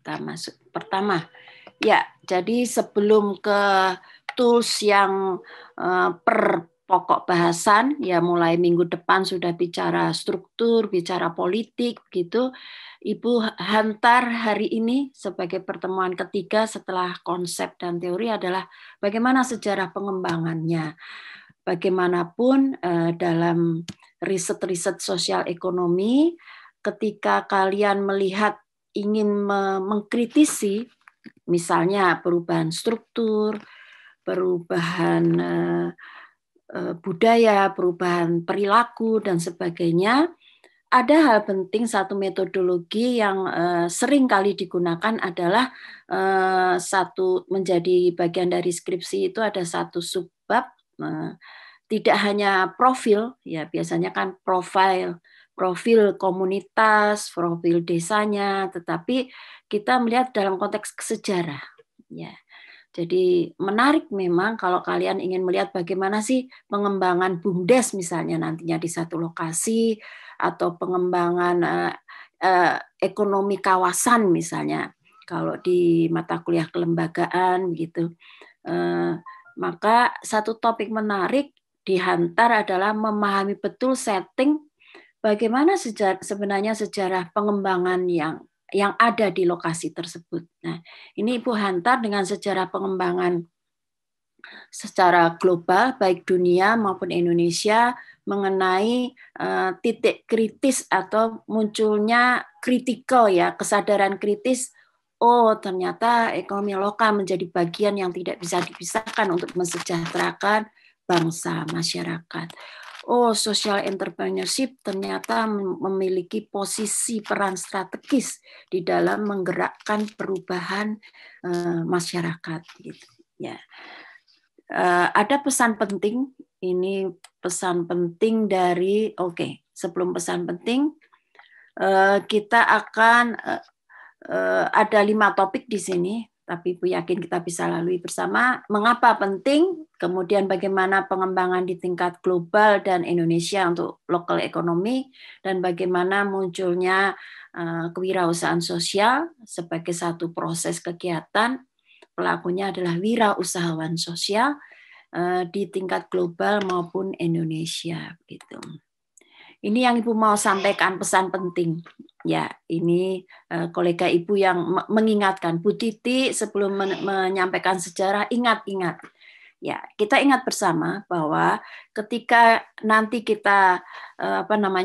kita masuk pertama. Ya, jadi sebelum ke tools yang per pokok bahasan, ya mulai minggu depan sudah bicara struktur, bicara politik, gitu. Ibu hantar hari ini sebagai pertemuan ketiga setelah konsep dan teori adalah bagaimana sejarah pengembangannya. Bagaimanapun dalam riset-riset sosial ekonomi, ketika kalian melihat ingin mengkritisi, misalnya perubahan struktur, perubahan budaya, perubahan perilaku, dan sebagainya, ada hal penting, satu metodologi yang sering kali digunakan adalah satu menjadi bagian dari skripsi itu ada satu subbab, tidak hanya profil, ya biasanya kan profil komunitas, profil desanya, tetapi kita melihat dalam konteks sejarah. Ya, jadi menarik memang kalau kalian ingin melihat bagaimana sih pengembangan BUMDes misalnya nantinya di satu lokasi, atau pengembangan ekonomi kawasan misalnya, kalau di mata kuliah kelembagaan gitu. Maka satu topik menarik dihantar adalah memahami betul setting bagaimana sebenarnya sejarah pengembangan yang ada di lokasi tersebut. Nah, ini Ibu hantar dengan sejarah pengembangan secara global, baik dunia maupun Indonesia, mengenai titik kritis atau munculnya kritikal, ya, kesadaran kritis. Oh, ternyata ekonomi lokal menjadi bagian yang tidak bisa dipisahkan untuk mensejahterakan bangsa, masyarakat. Oh, social entrepreneurship ternyata memiliki posisi peran strategis di dalam menggerakkan perubahan masyarakat, gitu. Ya, ada pesan penting. Ini pesan penting dari. Sebelum pesan penting, kita akan ada 5 topik di sini. Tapi Bu yakin kita bisa lalui bersama. Mengapa penting, kemudian bagaimana pengembangan di tingkat global dan Indonesia untuk local economy, dan bagaimana munculnya kewirausahaan sosial sebagai satu proses kegiatan. Pelakunya adalah wirausahawan sosial di tingkat global maupun Indonesia. Gitu. Ini yang Ibu mau sampaikan, pesan penting. Ya, ini kolega Ibu yang mengingatkan. Bu Titi sebelum menyampaikan sejarah, ingat-ingat. Ya, kita ingat bersama bahwa ketika nanti kita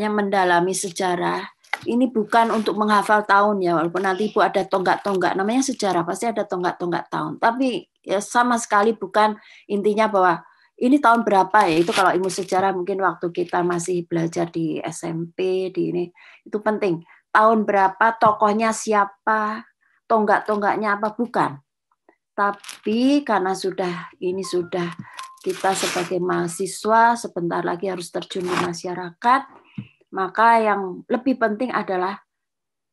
mendalami sejarah, ini bukan untuk menghafal tahun, ya, walaupun nanti Ibu ada tonggak-tonggak, namanya sejarah pasti ada tonggak-tonggak tahun. Tapi ya sama sekali bukan intinya bahwa ini tahun berapa, ya, itu kalau ilmu sejarah mungkin waktu kita masih belajar di SMP, di ini itu penting. Tahun berapa, tokohnya siapa, tonggak-tonggaknya apa, bukan. Tapi karena sudah kita sebagai mahasiswa sebentar lagi harus terjun di masyarakat, maka yang lebih penting adalah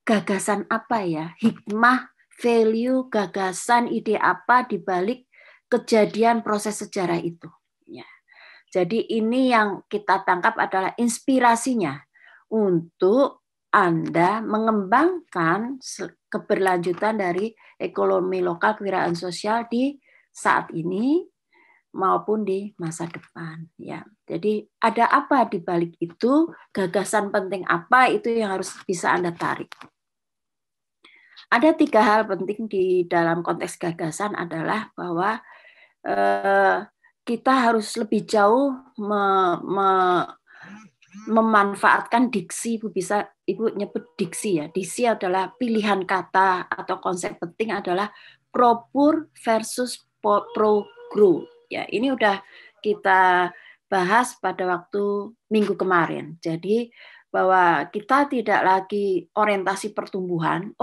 gagasan apa, ya, hikmah, value, gagasan, ide apa di balik kejadian proses sejarah itu. Ya. Jadi ini yang kita tangkap adalah inspirasinya untuk Anda mengembangkan keberlanjutan dari ekonomi lokal, kewirausahaan sosial di saat ini maupun di masa depan, ya. Jadi ada apa di balik itu, gagasan penting apa itu yang harus bisa Anda tarik. Ada 3 hal penting di dalam konteks gagasan adalah bahwa kita harus lebih jauh memanfaatkan diksi. Ibu nyebut diksi, ya. Diksi adalah pilihan kata atau konsep penting adalah pro-pur versus pro-grow. Ya, ini udah kita bahas pada waktu minggu kemarin. Jadi bahwa kita tidak lagi orientasi pertumbuhan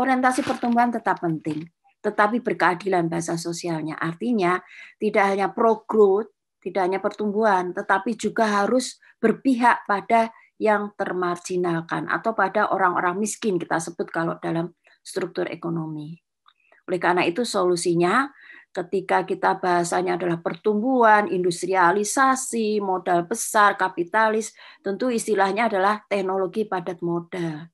tetap penting, tetapi berkeadilan bahasa sosialnya. Artinya tidak hanya pro-growth, tidak hanya pertumbuhan, tetapi juga harus berpihak pada yang termarginalkan atau pada orang-orang miskin, kita sebut kalau dalam struktur ekonomi. Oleh karena itu solusinya ketika kita bahasanya adalah pertumbuhan, industrialisasi, modal besar, kapitalis, tentu istilahnya adalah teknologi padat modal.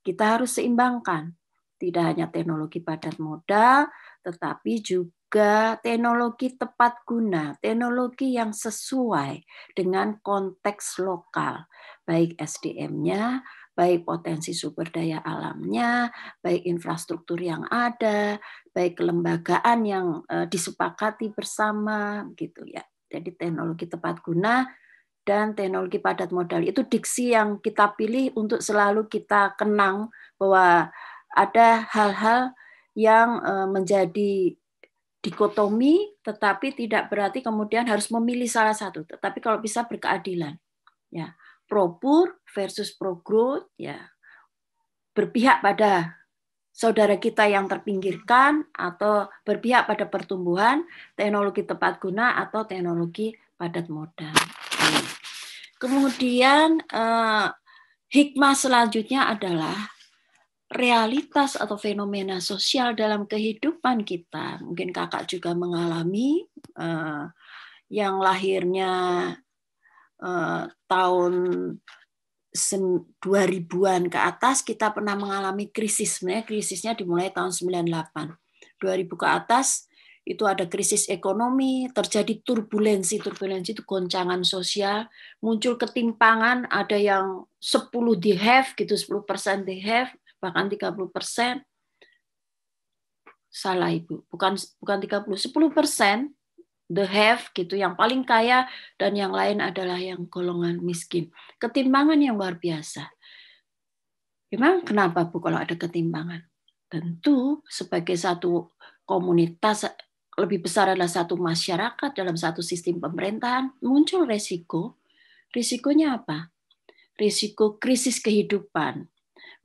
Kita harus seimbangkan. Tidak hanya teknologi padat modal, tetapi juga teknologi tepat guna, teknologi yang sesuai dengan konteks lokal, baik SDM-nya, baik potensi sumber daya alamnya, baik infrastruktur yang ada, baik kelembagaan yang disepakati bersama, gitu ya. Jadi teknologi tepat guna dan teknologi padat modal itu diksi yang kita pilih untuk selalu kita kenang bahwa ada hal-hal yang menjadi dikotomi, tetapi tidak berarti kemudian harus memilih salah satu. Tetapi kalau bisa berkeadilan, ya, pro poor versus pro growth, ya, berpihak pada saudara kita yang terpinggirkan atau berpihak pada pertumbuhan, teknologi tepat guna atau teknologi padat modal. Kemudian hikmah selanjutnya adalah realitas atau fenomena sosial dalam kehidupan kita. Mungkin kakak juga mengalami yang lahirnya tahun 2000-an ke atas, kita pernah mengalami krisis. Sebenarnya krisisnya dimulai tahun 98. 2000 ke atas itu ada krisis ekonomi, terjadi turbulensi itu goncangan sosial, muncul ketimpangan, ada yang 10 they have gitu, 10% they have, bahkan 30%. Salah Ibu, bukan 30, 10% the have gitu, yang paling kaya, dan yang lain adalah yang golongan miskin. Ketimpangan yang luar biasa. Memang kenapa Bu kalau ada ketimpangan? Tentu sebagai satu komunitas lebih besar adalah satu masyarakat dalam satu sistem pemerintahan, muncul resiko. Risikonya apa? Risiko krisis kehidupan.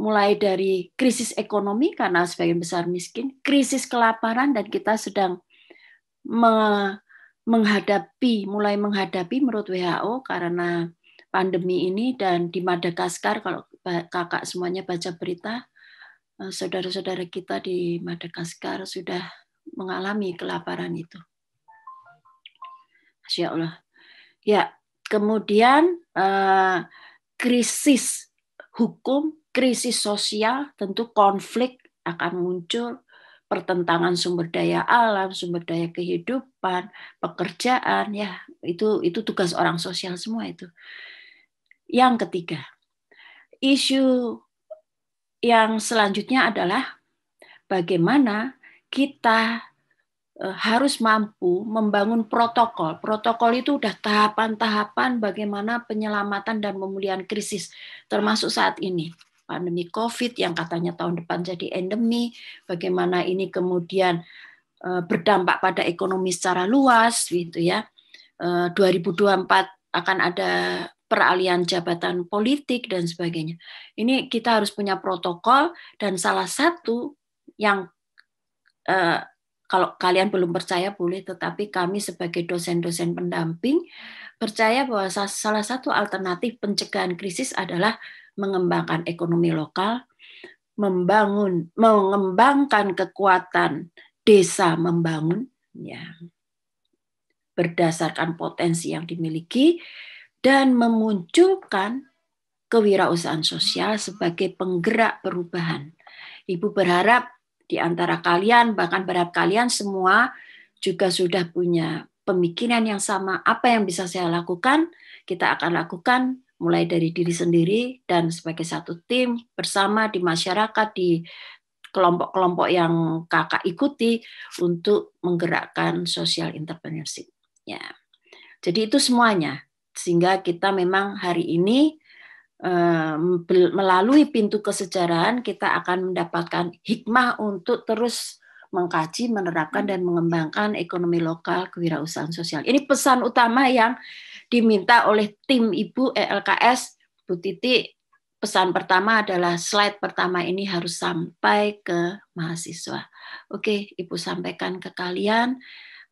Mulai dari krisis ekonomi karena sebagian besar miskin, krisis kelaparan, dan kita sedang mulai menghadapi menurut WHO karena pandemi ini. Dan di Madagaskar, kalau kakak semuanya baca berita, saudara-saudara kita di Madagaskar sudah mengalami kelaparan itu. Masya Allah. Ya, kemudian krisis hukum, krisis sosial, tentu konflik akan muncul, pertentangan sumber daya alam, sumber daya kehidupan, pekerjaan, ya itu tugas orang sosial semua itu. Yang ketiga, isu yang selanjutnya adalah bagaimana kita harus mampu membangun protokol. Protokol itu udah tahapan-tahapan bagaimana penyelamatan dan pemulihan krisis, termasuk saat ini. Pandemi COVID yang katanya tahun depan jadi endemi, bagaimana ini kemudian berdampak pada ekonomi secara luas, gitu ya. 2024 akan ada peralihan jabatan politik dan sebagainya. Ini kita harus punya protokol, dan salah satu yang kalau kalian belum percaya boleh, tetapi kami sebagai dosen-dosen pendamping percaya bahwa salah satu alternatif pencegahan krisis adalah mengembangkan ekonomi lokal, mengembangkan kekuatan desa membangun, ya, berdasarkan potensi yang dimiliki, dan memunculkan kewirausahaan sosial sebagai penggerak perubahan. Ibu berharap di antara kalian, bahkan berharap kalian semua juga sudah punya pemikiran yang sama. Apa yang bisa saya lakukan, kita akan lakukan mulai dari diri sendiri dan sebagai satu tim bersama di masyarakat, di kelompok-kelompok yang kakak ikuti untuk menggerakkan social entrepreneurship. Ya. Jadi itu semuanya. Sehingga kita memang hari ini melalui pintu kesejarahan kita akan mendapatkan hikmah untuk terus mengkaji, menerapkan, dan mengembangkan ekonomi lokal, kewirausahaan sosial. Ini pesan utama yang diminta oleh tim Ibu ELKS, Bu Titi. Pesan pertama adalah slide pertama ini harus sampai ke mahasiswa. Oke, Ibu sampaikan ke kalian.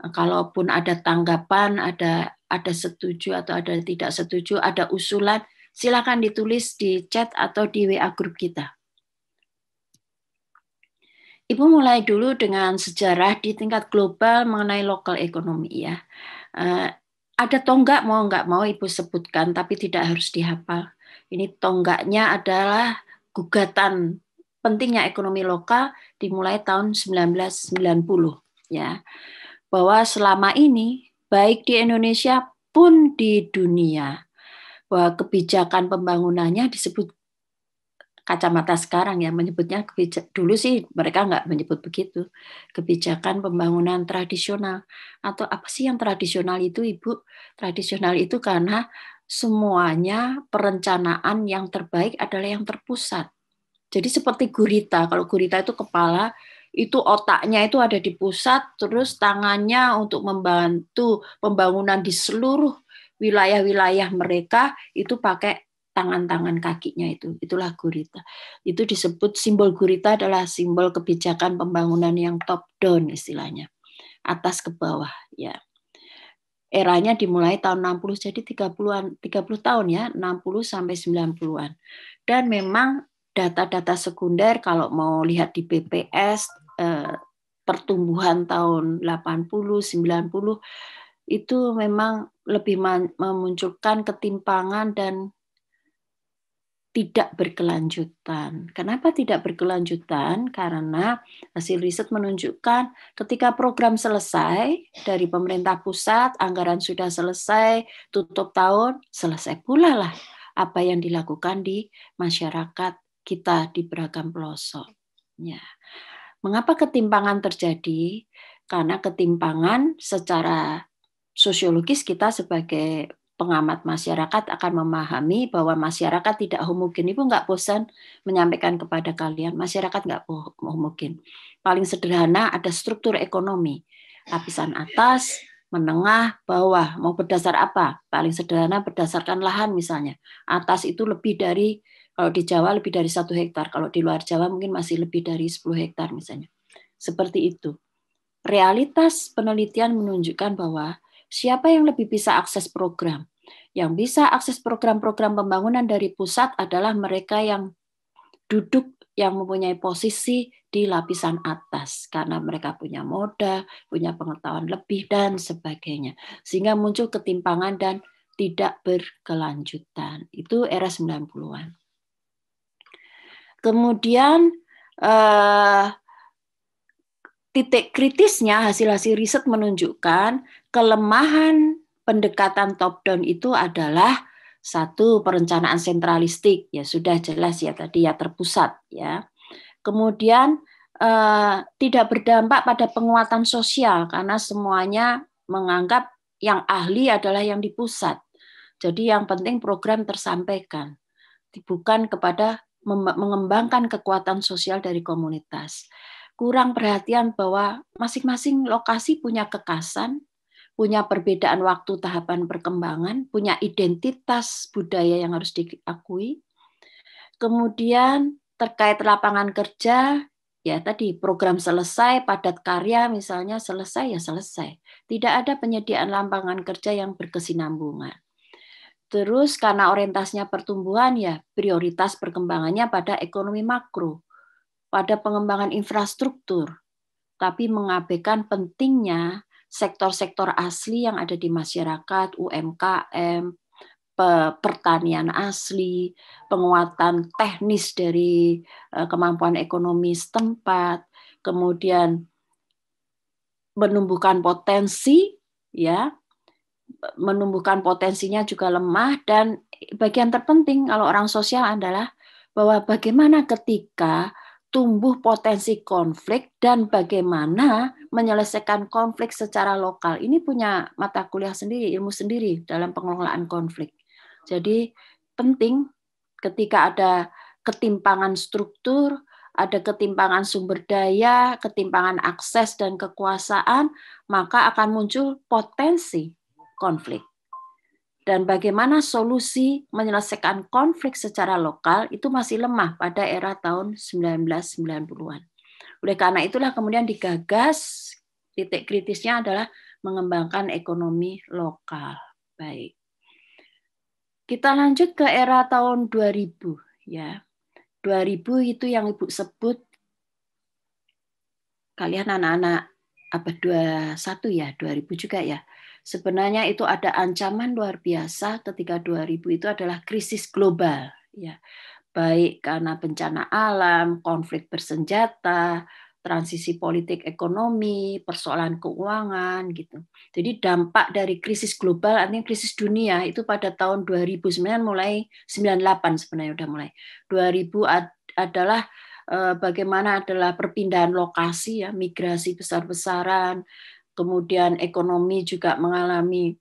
Kalaupun ada tanggapan, ada setuju atau ada tidak setuju, ada usulan, silakan ditulis di chat atau di WA grup kita. Ibu mulai dulu dengan sejarah di tingkat global mengenai lokal ekonomi ya. Ada tonggak mau nggak mau Ibu sebutkan, tapi tidak harus dihafal. Ini tonggaknya adalah gugatan pentingnya ekonomi lokal dimulai tahun 1990 ya. Bahwa selama ini baik di Indonesia pun di dunia bahwa kebijakan pembangunannya disebut kacamata sekarang ya menyebutnya dulu sih mereka nggak menyebut begitu, kebijakan pembangunan tradisional. Atau apa sih yang tradisional itu, Ibu? Tradisional itu karena semuanya perencanaan yang terbaik adalah yang terpusat. Jadi seperti gurita, kalau gurita itu kepala, itu otaknya itu ada di pusat, terus tangannya untuk membantu pembangunan di seluruh wilayah-wilayah mereka itu pakai tangan-tangan kakinya itu. Itulah gurita. Itu disebut simbol gurita adalah simbol kebijakan pembangunan yang top down istilahnya. Atas ke bawah ya. Eranya dimulai tahun 60 jadi 30 tahun ya, 60 sampai 90-an. Dan memang data-data sekunder kalau mau lihat di BPS pertumbuhan tahun 80 90 itu memang lebih memunculkan ketimpangan dan tidak berkelanjutan. Kenapa tidak berkelanjutan? Karena hasil riset menunjukkan ketika program selesai dari pemerintah pusat, anggaran sudah selesai, tutup tahun, selesai pula lah apa yang dilakukan di masyarakat kita di beragam pelosok. Ya. Mengapa ketimpangan terjadi? Karena ketimpangan secara sosiologis kita sebagai pengamat masyarakat akan memahami bahwa masyarakat tidak homogen. Ibu nggak bosan menyampaikan kepada kalian, masyarakat nggak homogen. Paling sederhana ada struktur ekonomi. Lapisan atas, menengah, bawah. Mau berdasar apa? Paling sederhana berdasarkan lahan misalnya. Atas itu lebih dari, kalau di Jawa lebih dari 1 hektar. Kalau di luar Jawa mungkin masih lebih dari 10 hektar misalnya. Seperti itu. Realitas penelitian menunjukkan bahwa siapa yang lebih bisa akses program? Yang bisa akses program-program pembangunan dari pusat adalah mereka yang duduk, yang mempunyai posisi di lapisan atas karena mereka punya modal, punya pengetahuan lebih dan sebagainya. Sehingga muncul ketimpangan dan tidak berkelanjutan. Itu era 90-an. Kemudian titik kritisnya hasil-hasil riset menunjukkan kelemahan pendekatan top down itu adalah satu, perencanaan sentralistik, ya sudah jelas ya tadi ya terpusat ya. Kemudian tidak berdampak pada penguatan sosial karena semuanya menganggap yang ahli adalah yang di pusat. Jadi yang penting program tersampaikan, bukan kepada mengembangkan kekuatan sosial dari komunitas. Kurang perhatian bahwa masing-masing lokasi punya kekhasan, punya perbedaan waktu tahapan perkembangan, punya identitas budaya yang harus diakui. Kemudian terkait lapangan kerja, ya tadi program selesai, padat karya misalnya selesai ya selesai. Tidak ada penyediaan lapangan kerja yang berkesinambungan. Terus karena orientasinya pertumbuhan ya prioritas perkembangannya pada ekonomi makro, pada pengembangan infrastruktur, tapi mengabaikan pentingnya sektor-sektor asli yang ada di masyarakat, UMKM, pertanian asli, penguatan teknis dari kemampuan ekonomi setempat, kemudian menumbuhkan potensi, ya, menumbuhkan potensinya juga lemah, dan bagian terpenting kalau orang sosial adalah bahwa bagaimana ketika tumbuh potensi konflik dan bagaimana menyelesaikan konflik secara lokal. Ini punya mata kuliah sendiri, ilmu sendiri dalam pengelolaan konflik. Jadi penting ketika ada ketimpangan struktur, ada ketimpangan sumber daya, ketimpangan akses dan kekuasaan, maka akan muncul potensi konflik. Dan bagaimana solusi menyelesaikan konflik secara lokal itu masih lemah pada era tahun 1990-an. Oleh karena itulah kemudian digagas, titik kritisnya adalah mengembangkan ekonomi lokal. Baik. Kita lanjut ke era tahun 2000 ya. 2000 itu yang Ibu sebut, kalian anak-anak abad 21 ya, 2000 juga ya. Sebenarnya itu ada ancaman luar biasa ketika 2000 itu adalah krisis global ya. baik karena bencana alam, konflik bersenjata, transisi politik ekonomi, persoalan keuangan gitu. Jadi dampak dari krisis global, artinya krisis dunia itu pada tahun 2009 mulai 98 sebenarnya udah mulai. 2000 adalah bagaimana adalah perpindahan lokasi ya, migrasi besar-besaran, kemudian ekonomi juga mengalami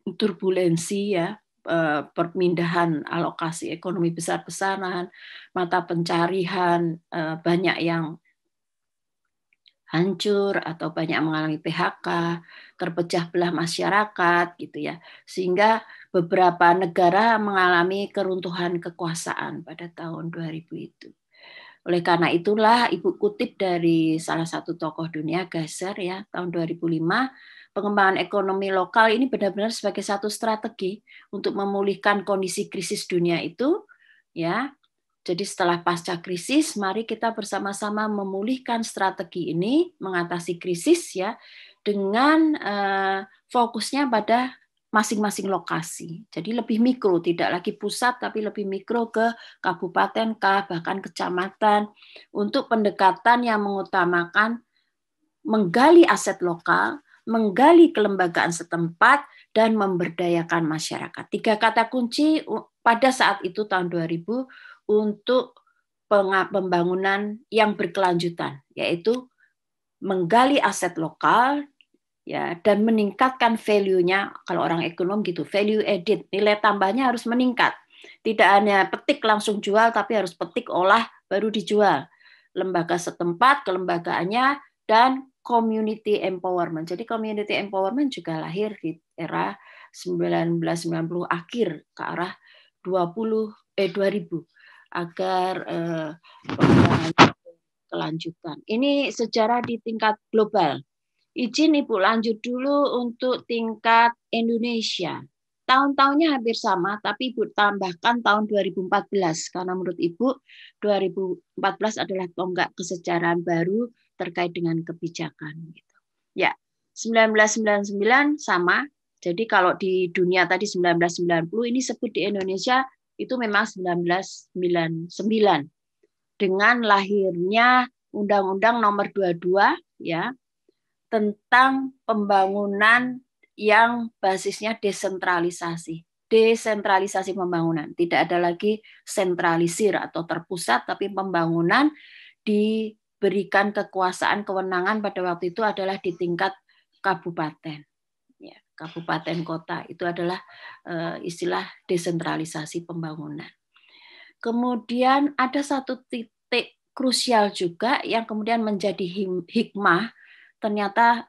turbulensi ya, perpindahan alokasi ekonomi besar-besaran, mata pencarian banyak yang hancur atau banyak mengalami PHK, terpecah belah masyarakat gitu ya. Sehingga beberapa negara mengalami keruntuhan kekuasaan pada tahun 2000 itu. Oleh karena itulah Ibu kutip dari salah satu tokoh dunia, Gasser ya, tahun 2005, pengembangan ekonomi lokal ini benar-benar sebagai satu strategi untuk memulihkan kondisi krisis dunia itu ya. Jadi setelah pasca krisis, mari kita bersama-sama memulihkan strategi ini, mengatasi krisis ya, dengan fokusnya pada masing-masing lokasi. Jadi lebih mikro, tidak lagi pusat, tapi lebih mikro ke kabupaten, bahkan kecamatan, untuk pendekatan yang mengutamakan menggali aset lokal, menggali kelembagaan setempat, dan memberdayakan masyarakat. 3 kata kunci pada saat itu tahun 2000 untuk pembangunan yang berkelanjutan, yaitu menggali aset lokal ya dan meningkatkan value-nya. Kalau orang ekonom gitu, value added, nilai tambahnya harus meningkat. Tidak hanya petik langsung jual, tapi harus petik, olah, baru dijual. Lembaga setempat, kelembagaannya, dan community empowerment. Jadi community empowerment juga lahir di era 1990 akhir ke arah 2000 agar kelanjutan. Ini sejarah di tingkat global. Izin Ibu lanjut dulu untuk tingkat Indonesia. Tahun-tahunnya hampir sama, tapi Ibu tambahkan tahun 2014, karena menurut Ibu 2014 adalah tonggak kesejarahan baru terkait dengan kebijakan. Ya, 1999 sama. Jadi kalau di dunia tadi 1990, ini sebut di Indonesia itu memang 1999. Dengan lahirnya Undang-Undang Nomor 22 ya, tentang pembangunan yang basisnya desentralisasi. Desentralisasi pembangunan. Tidak ada lagi sentralisir atau terpusat, tapi pembangunan diberikan kekuasaan kewenangan pada waktu itu adalah di tingkat kabupaten. Ya, kabupaten kota itu adalah istilah desentralisasi pembangunan. Kemudian ada satu titik krusial juga yang kemudian menjadi hikmah. Ternyata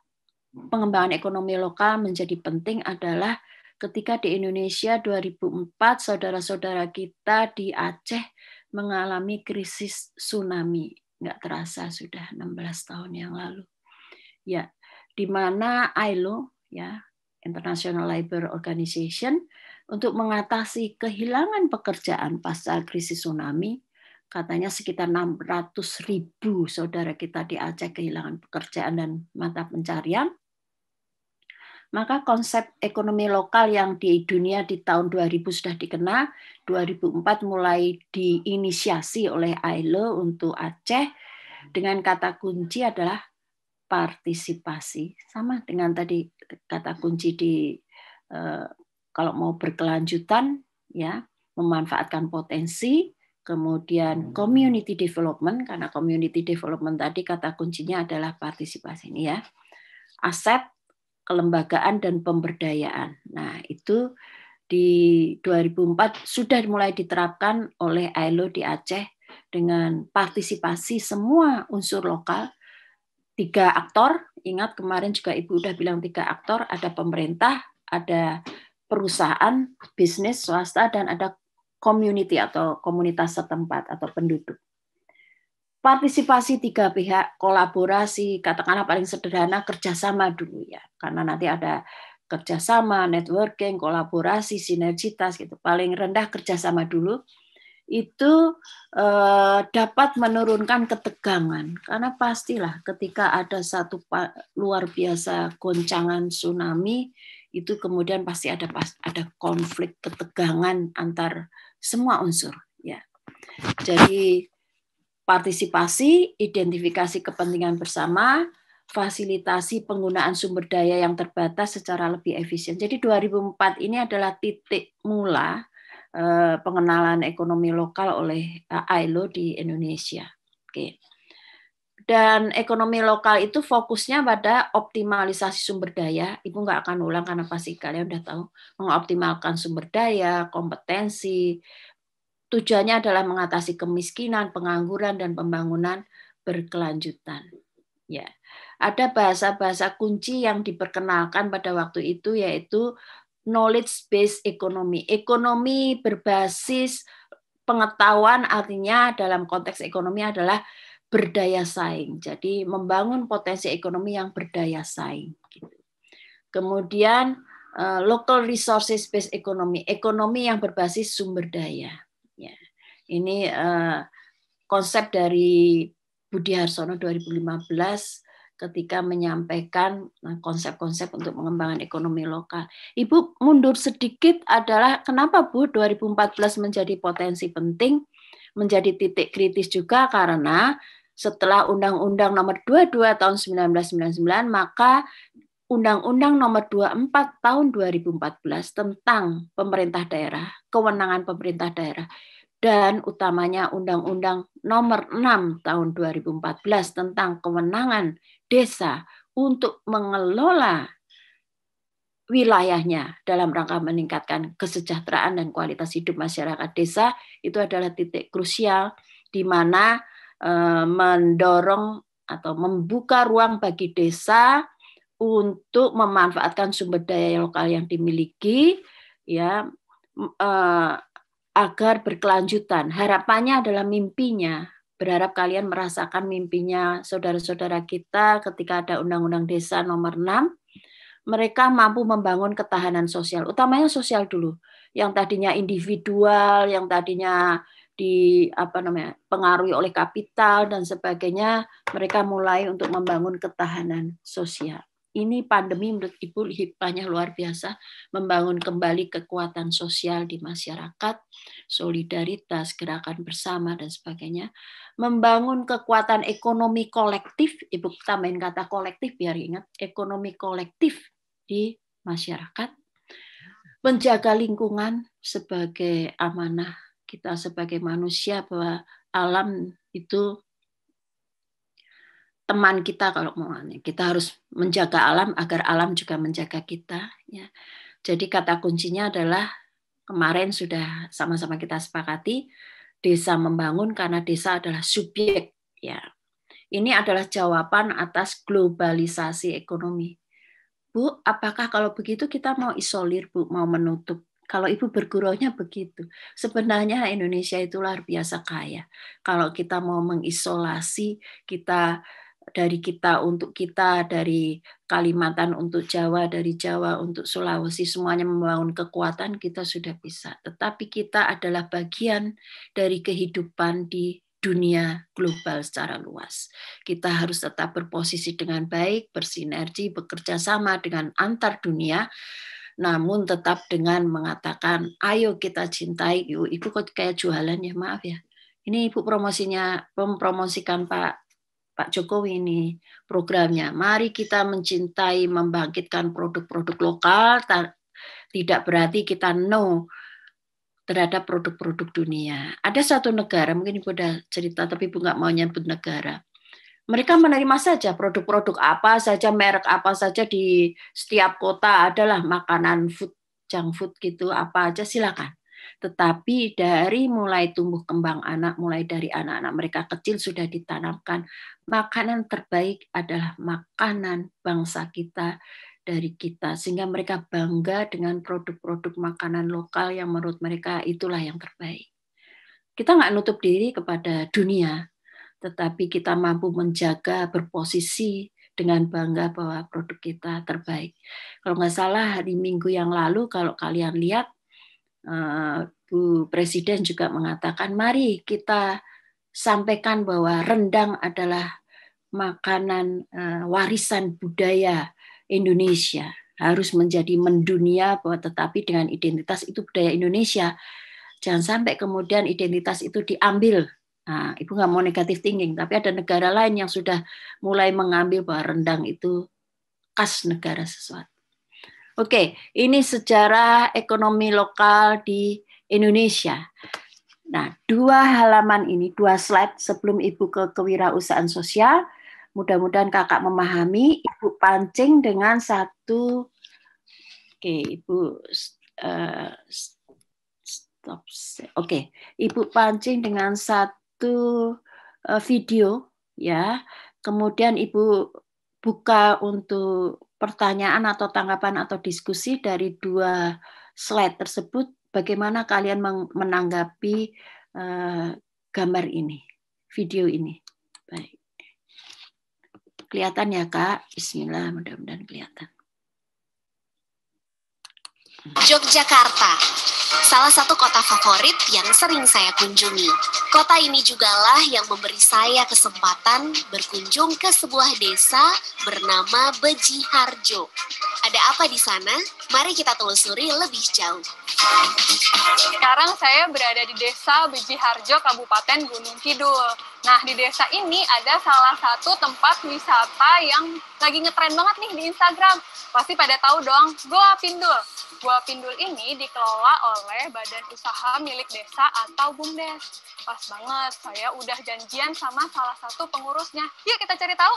pengembangan ekonomi lokal menjadi penting adalah ketika di Indonesia 2004 saudara-saudara kita di Aceh mengalami krisis tsunami. Nggak terasa sudah 16 tahun yang lalu. Ya, di mana ILO ya, International Labour Organization, untuk mengatasi kehilangan pekerjaan pasca krisis tsunami, katanya sekitar 600.000 saudara kita di Aceh kehilangan pekerjaan dan mata pencarian. Maka konsep ekonomi lokal yang di dunia di tahun 2000 sudah dikenal, 2004 mulai diinisiasi oleh ILO untuk Aceh, dengan kata kunci adalah partisipasi. Sama dengan tadi kata kunci di kalau mau berkelanjutan ya, memanfaatkan potensi, kemudian community development, karena community development tadi kata kuncinya adalah partisipasi ini ya. Aset, kelembagaan dan pemberdayaan. Nah, itu di 2004 sudah mulai diterapkan oleh ILO di Aceh dengan partisipasi semua unsur lokal. 3 aktor, ingat kemarin juga Ibu udah bilang 3 aktor, ada pemerintah, ada perusahaan, bisnis, swasta, dan ada community atau komunitas setempat atau penduduk. Partisipasi 3 pihak, kolaborasi, katakanlah paling sederhana kerjasama dulu ya, karena nanti ada kerjasama, networking, kolaborasi, sinergitas gitu. Paling rendah kerjasama dulu. Itu dapat menurunkan ketegangan, karena pastilah ketika ada satu luar biasa goncangan tsunami itu kemudian pasti ada konflik ketegangan antar semua unsur Ya. Jadi partisipasi, identifikasi kepentingan bersama, fasilitasi penggunaan sumber daya yang terbatas secara lebih efisien. Jadi 2004 ini adalah titik mula pengenalan ekonomi lokal oleh ILO di Indonesia. Oke. Dan ekonomi lokal itu fokusnya pada optimalisasi sumber daya. Ibu nggak akan ulang karena pasti kalian udah tahu. Mengoptimalkan sumber daya, kompetensi. Tujuannya adalah mengatasi kemiskinan, pengangguran, dan pembangunan berkelanjutan. Ya, ada bahasa-bahasa kunci yang diperkenalkan pada waktu itu yaitu knowledge based economy. Ekonomi berbasis pengetahuan artinya dalam konteks ekonomi adalah berdaya saing. Jadi membangun potensi ekonomi yang berdaya saing. Kemudian local resources based economy, ekonomi yang berbasis sumber daya. Ya. Ini konsep dari Budi Harsono 2015 ketika menyampaikan konsep-konsep untuk mengembangkan ekonomi lokal. Ibu mundur sedikit adalah kenapa Bu 2014 menjadi potensi penting, menjadi titik kritis juga karena setelah Undang-Undang Nomor 22 tahun 1999 maka Undang-Undang Nomor 24 tahun 2014 tentang pemerintah daerah, kewenangan pemerintah daerah, dan utamanya Undang-Undang Nomor 6 tahun 2014 tentang kewenangan desa untuk mengelola wilayahnya dalam rangka meningkatkan kesejahteraan dan kualitas hidup masyarakat desa itu adalah titik krusial di mana mendorong atau membuka ruang bagi desa untuk memanfaatkan sumber daya lokal yang dimiliki ya agar berkelanjutan. Harapannya adalah mimpinya. Berharap kalian merasakan mimpinya saudara-saudara kita ketika ada Undang-Undang Desa Nomor 6. Mereka mampu membangun ketahanan sosial, utamanya sosial dulu. Yang tadinya individual, yang tadinya pengaruhi oleh kapital dan sebagainya, mereka mulai untuk membangun ketahanan sosial. Ini pandemi menurut Ibu hikmahnya luar biasa, membangun kembali kekuatan sosial di masyarakat, solidaritas, gerakan bersama, dan sebagainya. Membangun kekuatan ekonomi kolektif, Ibu tambahin kata kolektif biar ingat, ekonomi kolektif di masyarakat. Menjaga lingkungan sebagai amanah kita sebagai manusia bahwa alam itu teman kita kalau mau kita harus menjaga alam agar alam juga menjaga kita ya. Jadi kata kuncinya adalah kemarin sudah sama-sama kita sepakati desa membangun karena desa adalah subjek ya. Ini adalah jawaban atas globalisasi ekonomi. Bu, apakah kalau begitu kita mau isolir, Bu, mau menutup? Kalau Ibu bergurunya begitu. Sebenarnya Indonesia itu luar biasa kaya. Kalau kita mau mengisolasi, dari kita untuk kita, dari Kalimantan untuk Jawa, dari Jawa untuk Sulawesi, semuanya membangun kekuatan, kita sudah bisa. Tetapi kita adalah bagian dari kehidupan di dunia global secara luas. Kita harus tetap berposisi dengan baik, bersinergi, bekerja sama dengan antar dunia, namun tetap dengan mengatakan, ayo kita cintai. Ibu kok kayak jualan ya, maaf ya. Ini Ibu mempromosikan Pak Jokowi ini programnya. Mari kita mencintai, membangkitkan produk-produk lokal, tidak berarti kita no terhadap produk-produk dunia. Ada satu negara, mungkin Ibu udah cerita, tapi Ibu nggak mau nyebut negara. Mereka menerima saja produk-produk apa saja, merek apa saja di setiap kota adalah makanan food, junk food gitu, apa aja silakan. Tetapi dari mulai tumbuh kembang anak, mulai dari anak-anak mereka kecil sudah ditanamkan makanan terbaik adalah makanan bangsa kita, dari kita, sehingga mereka bangga dengan produk-produk makanan lokal yang menurut mereka itulah yang terbaik. Kita nggak nutup diri kepada dunia, tetapi kita mampu menjaga berposisi dengan bangga bahwa produk kita terbaik. Kalau nggak salah hari Minggu yang lalu, kalau kalian lihat, Bu Presiden juga mengatakan, mari kita sampaikan bahwa rendang adalah makanan warisan budaya Indonesia, harus menjadi mendunia bahwa tetapi dengan identitas itu budaya Indonesia. Jangan sampai kemudian identitas itu diambil. Nah, Ibu nggak mau negatif thinking, tapi ada negara lain yang sudah mulai mengambil bahwa rendang itu khas negara sesuatu. Oke, ini sejarah ekonomi lokal di Indonesia. Nah, 2 halaman ini, 2 slide sebelum Ibu ke kewirausahaan sosial, mudah-mudahan kakak memahami. Ibu pancing dengan satu, oke, Ibu stop. Oke, Ibu pancing dengan satu video, ya. Kemudian Ibu buka untuk pertanyaan atau tanggapan atau diskusi dari 2 slide tersebut. Bagaimana kalian menanggapi gambar ini, video ini? Baik. Kelihatan ya Kak? Bismillah, mudah-mudahan kelihatan. Yogyakarta, salah satu kota favorit yang sering saya kunjungi. Kota ini jugalah yang memberi saya kesempatan berkunjung ke sebuah desa bernama Bejiharjo. Ada apa di sana? Mari kita telusuri lebih jauh. Sekarang saya berada di desa Bejiharjo, Kabupaten Gunung Kidul. Nah, di desa ini ada salah satu tempat wisata yang lagi ngetren banget nih di Instagram. Pasti pada tahu dong, Goa Pindul. Goa Pindul ini dikelola oleh Badan Usaha Milik Desa atau BUMDes. Pas banget, saya udah janjian sama salah satu pengurusnya. Yuk kita cari tahu.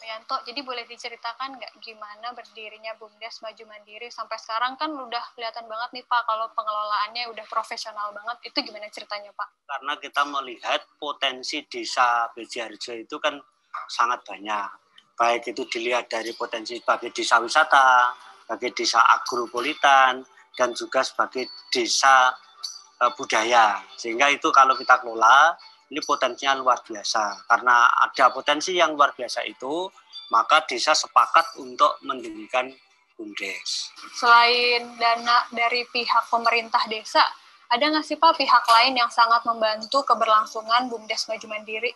Yanto, jadi boleh diceritakan nggak gimana berdirinya BUMDes Maju Mandiri sampai sekarang? Kan udah kelihatan banget nih Pak, kalau pengelolaannya udah profesional banget. Itu gimana ceritanya Pak? Karena kita melihat potensi desa Bejiharjo itu kan sangat banyak. Baik itu dilihat dari potensi sebagai desa wisata, sebagai desa agropolitan, dan juga sebagai desa budaya. Sehingga itu kalau kita kelola, ini potensinya luar biasa. Karena ada potensi yang luar biasa itu, maka desa sepakat untuk mendirikan BUMDes. Selain dana dari pihak pemerintah desa, ada nggak sih Pak pihak lain yang sangat membantu keberlangsungan BUMDes Maju Mandiri?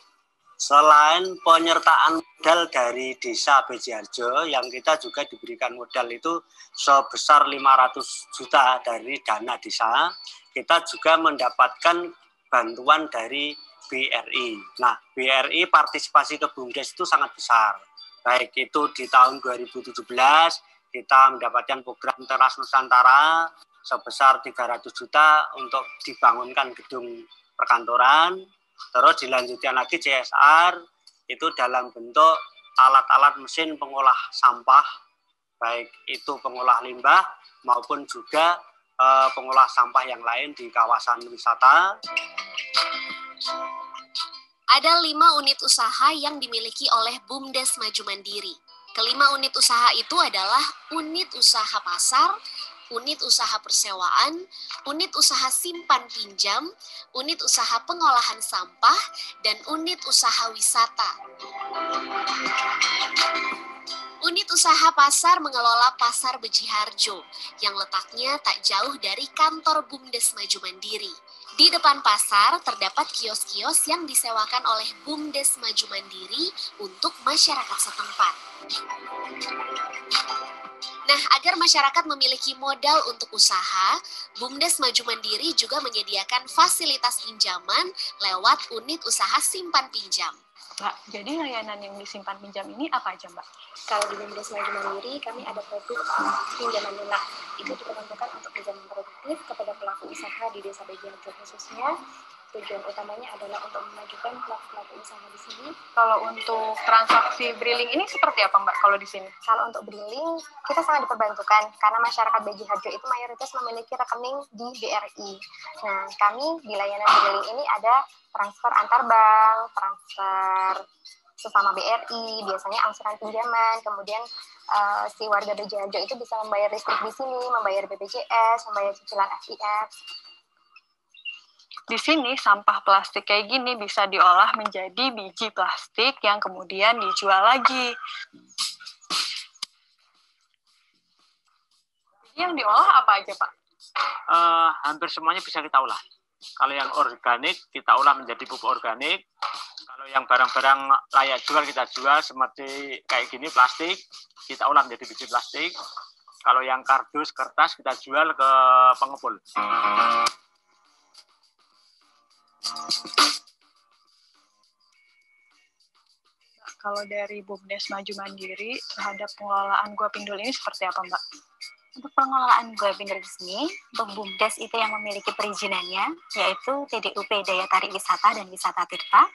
Selain penyertaan modal dari desa Bejiharjo, yang kita juga diberikan modal itu sebesar 500 juta dari dana desa, kita juga mendapatkan bantuan dari BRI. Nah, BRI partisipasi ke BUMDes itu sangat besar. Baik itu di tahun 2017, kita mendapatkan program Teras Nusantara sebesar 300 juta untuk dibangunkan gedung perkantoran. Terus dilanjutkan lagi CSR, itu dalam bentuk alat-alat mesin pengolah sampah, baik itu pengolah limbah maupun juga pengolah sampah yang lain di kawasan wisata. Ada 5 unit usaha yang dimiliki oleh BUMDes Maju Mandiri. Kelima unit usaha itu adalah unit usaha pasar, unit usaha persewaan, unit usaha simpan pinjam, unit usaha pengolahan sampah, dan unit usaha wisata. Unit usaha pasar mengelola Pasar Bejiharjo yang letaknya tak jauh dari kantor BUMDes Maju Mandiri. Di depan pasar terdapat kios-kios yang disewakan oleh BUMDes Maju Mandiri untuk masyarakat setempat. Nah, agar masyarakat memiliki modal untuk usaha, BUMDes Maju Mandiri juga menyediakan fasilitas pinjaman lewat unit usaha simpan pinjam. Mbak, jadi layanan yang disimpan pinjam ini apa aja, Mbak? Kalau di BUMDes Maju Mandiri, kami ada produk pinjaman lunak. Itu diperuntukkan untuk pinjaman produktif kepada pelaku usaha di Desa Bejiharjo khususnya. Tujuan utamanya adalah untuk memajukan pelaku-pelaku usaha di sini. Kalau untuk transaksi briling ini seperti apa, Mbak, kalau di sini? Kalau untuk briling, kita sangat diperbantukan karena masyarakat Bejiharjo itu mayoritas memiliki rekening di BRI. Nah, kami di layanan briling ini ada transfer antar bank, transfer sesama BRI, biasanya angsuran pinjaman, kemudian si warga Bejiharjo itu bisa membayar listrik di sini, membayar BPJS, membayar cicilan FIF. Di sini sampah plastik kayak gini bisa diolah menjadi biji plastik yang kemudian dijual lagi. Jadi yang diolah apa aja, Pak? Hampir semuanya bisa kita olah. Kalau yang organik, kita olah menjadi pupuk organik. Kalau yang barang-barang layak jual, kita jual seperti kayak gini, plastik. Kita olah menjadi biji plastik. Kalau yang kardus, kertas kita jual ke pengepul. Kalau dari BUMDes Maju Mandiri terhadap pengelolaan Gua Pindul ini seperti apa, Mbak? Untuk pengelolaan Gua Pindul di sini, untuk BUMDes itu yang memiliki perizinannya, yaitu TDUP Daya Tarik Wisata dan Wisata Tirta,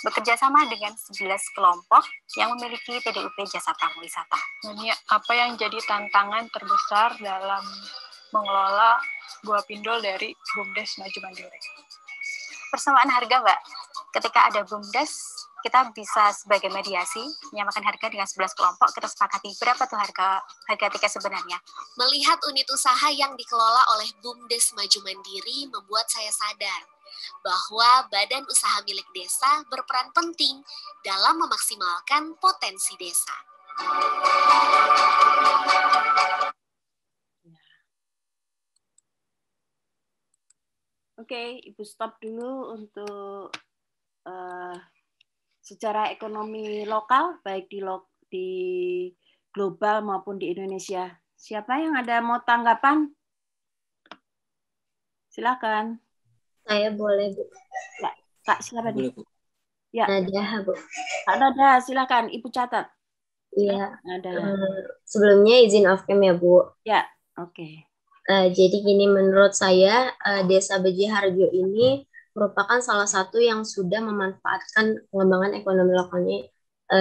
bekerja sama dengan 11 kelompok yang memiliki TDUP Jasa Tamu Wisata. Ini apa yang jadi tantangan terbesar dalam mengelola Gua Pindul dari BUMDes Maju Mandiri? Persamaan harga, Mbak. Ketika ada BUMDes, kita bisa sebagai mediasi menyamakan harga dengan 11 kelompok, kita sepakati berapa tuh harga tiket sebenarnya. Melihat unit usaha yang dikelola oleh BUMDes Maju Mandiri membuat saya sadar bahwa badan usaha milik desa berperan penting dalam memaksimalkan potensi desa. Oke, Ibu stop dulu untuk secara ekonomi lokal, baik di global maupun di Indonesia. Siapa yang ada mau tanggapan? Silakan. Saya boleh, Bu. Ya, Kak, silakan. Boleh, Bu. Ya. Nadia, Bu. Kak Nada, silakan. Ibu catat. Iya. Nada. Sebelumnya izin off cam ya, Bu. Ya, oke. Jadi gini, menurut saya Desa Beji Harjo ini merupakan salah satu yang sudah memanfaatkan pengembangan ekonomi lokalnya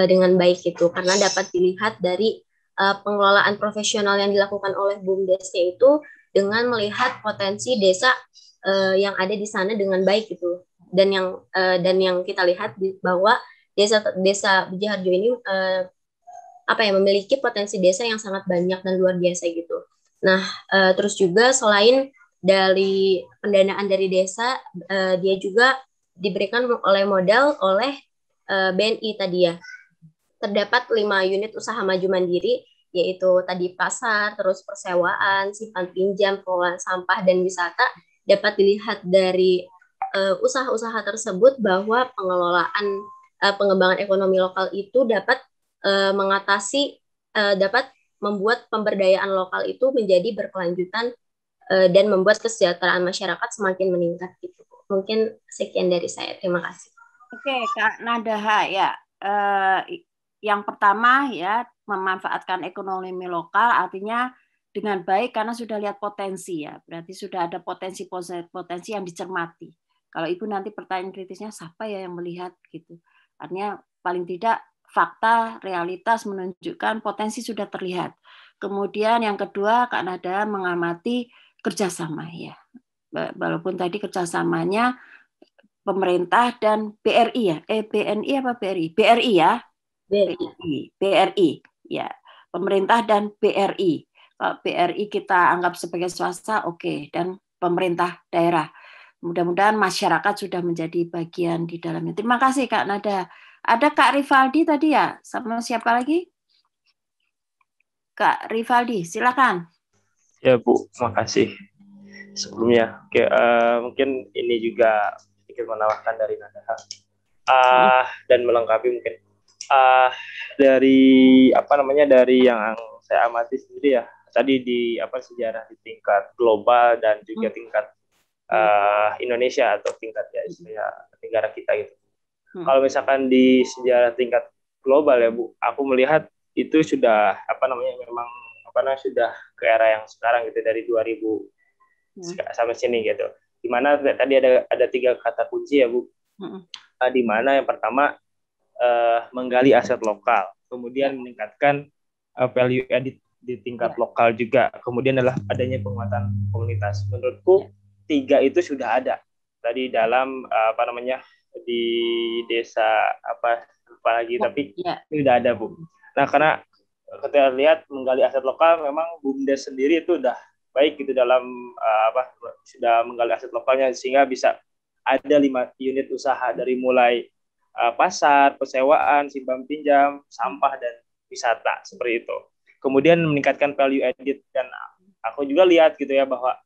dengan baik itu, karena dapat dilihat dari pengelolaan profesional yang dilakukan oleh BUMDes-nya itu dengan melihat potensi desa yang ada di sana dengan baik itu, dan yang kita lihat bahwa desa Beji Harjo ini memiliki potensi desa yang sangat banyak dan luar biasa gitu. Nah, terus juga selain dari pendanaan dari desa, dia juga diberikan oleh modal oleh BNI tadi ya. Terdapat 5 unit usaha maju mandiri, yaitu tadi pasar, terus persewaan, simpan pinjam, pengelolaan sampah, dan wisata. Dapat dilihat dari usaha-usaha tersebut bahwa pengembangan ekonomi lokal itu dapat dapat membuat pemberdayaan lokal itu menjadi berkelanjutan dan membuat kesejahteraan masyarakat semakin meningkat gitu. Mungkin sekian dari saya. Terima kasih. Oke, Kak Nadaha ya. Yang pertama ya, memanfaatkan ekonomi lokal artinya dengan baik karena sudah lihat potensi ya. Berarti sudah ada potensi yang dicermati. Kalau Ibu nanti pertanyaan kritisnya siapa ya yang melihat gitu. Artinya paling tidak fakta, realitas menunjukkan potensi sudah terlihat. Kemudian yang kedua, Kak Nada mengamati kerjasama ya. Walaupun tadi kerjasamanya pemerintah dan BRI ya. BNI apa BRI? BRI ya. BRI ya. Pemerintah dan BRI. Kalau BRI kita anggap sebagai swasta, oke. Dan pemerintah daerah. Mudah-mudahan masyarakat sudah menjadi bagian di dalamnya. Terima kasih Kak Nada. Ada Kak Rivaldi tadi ya? Sama siapa lagi? Kak Rivaldi, silakan. Ya Bu, makasih sebelumnya. Oke, mungkin ini juga sedikit menambahkan dari Nada dan melengkapi mungkin dari dari yang saya amati sendiri ya. Tadi di sejarah di tingkat global dan juga tingkat Indonesia atau tingkat ya negara kita gitu. Kalau misalkan di sejarah tingkat global ya Bu, aku melihat itu sudah memang sudah ke era yang sekarang gitu, dari 2000 sampai sini gitu. Di mana tadi ada 3 kata kunci ya Bu. Di mana yang pertama menggali aset lokal, kemudian meningkatkan value added di tingkat lokal juga, kemudian adalah adanya penguatan komunitas. Menurutku 3 itu sudah ada tadi dalam di desa apalagi tapi sudah ada Bu. Nah, karena kita lihat menggali aset lokal, memang BUMDes sendiri itu udah baik gitu dalam sudah menggali aset lokalnya, sehingga bisa ada 5 unit usaha dari mulai pasar, persewaan, simpan pinjam, sampah, dan wisata seperti itu. Kemudian meningkatkan value added, dan aku juga lihat gitu ya bahwa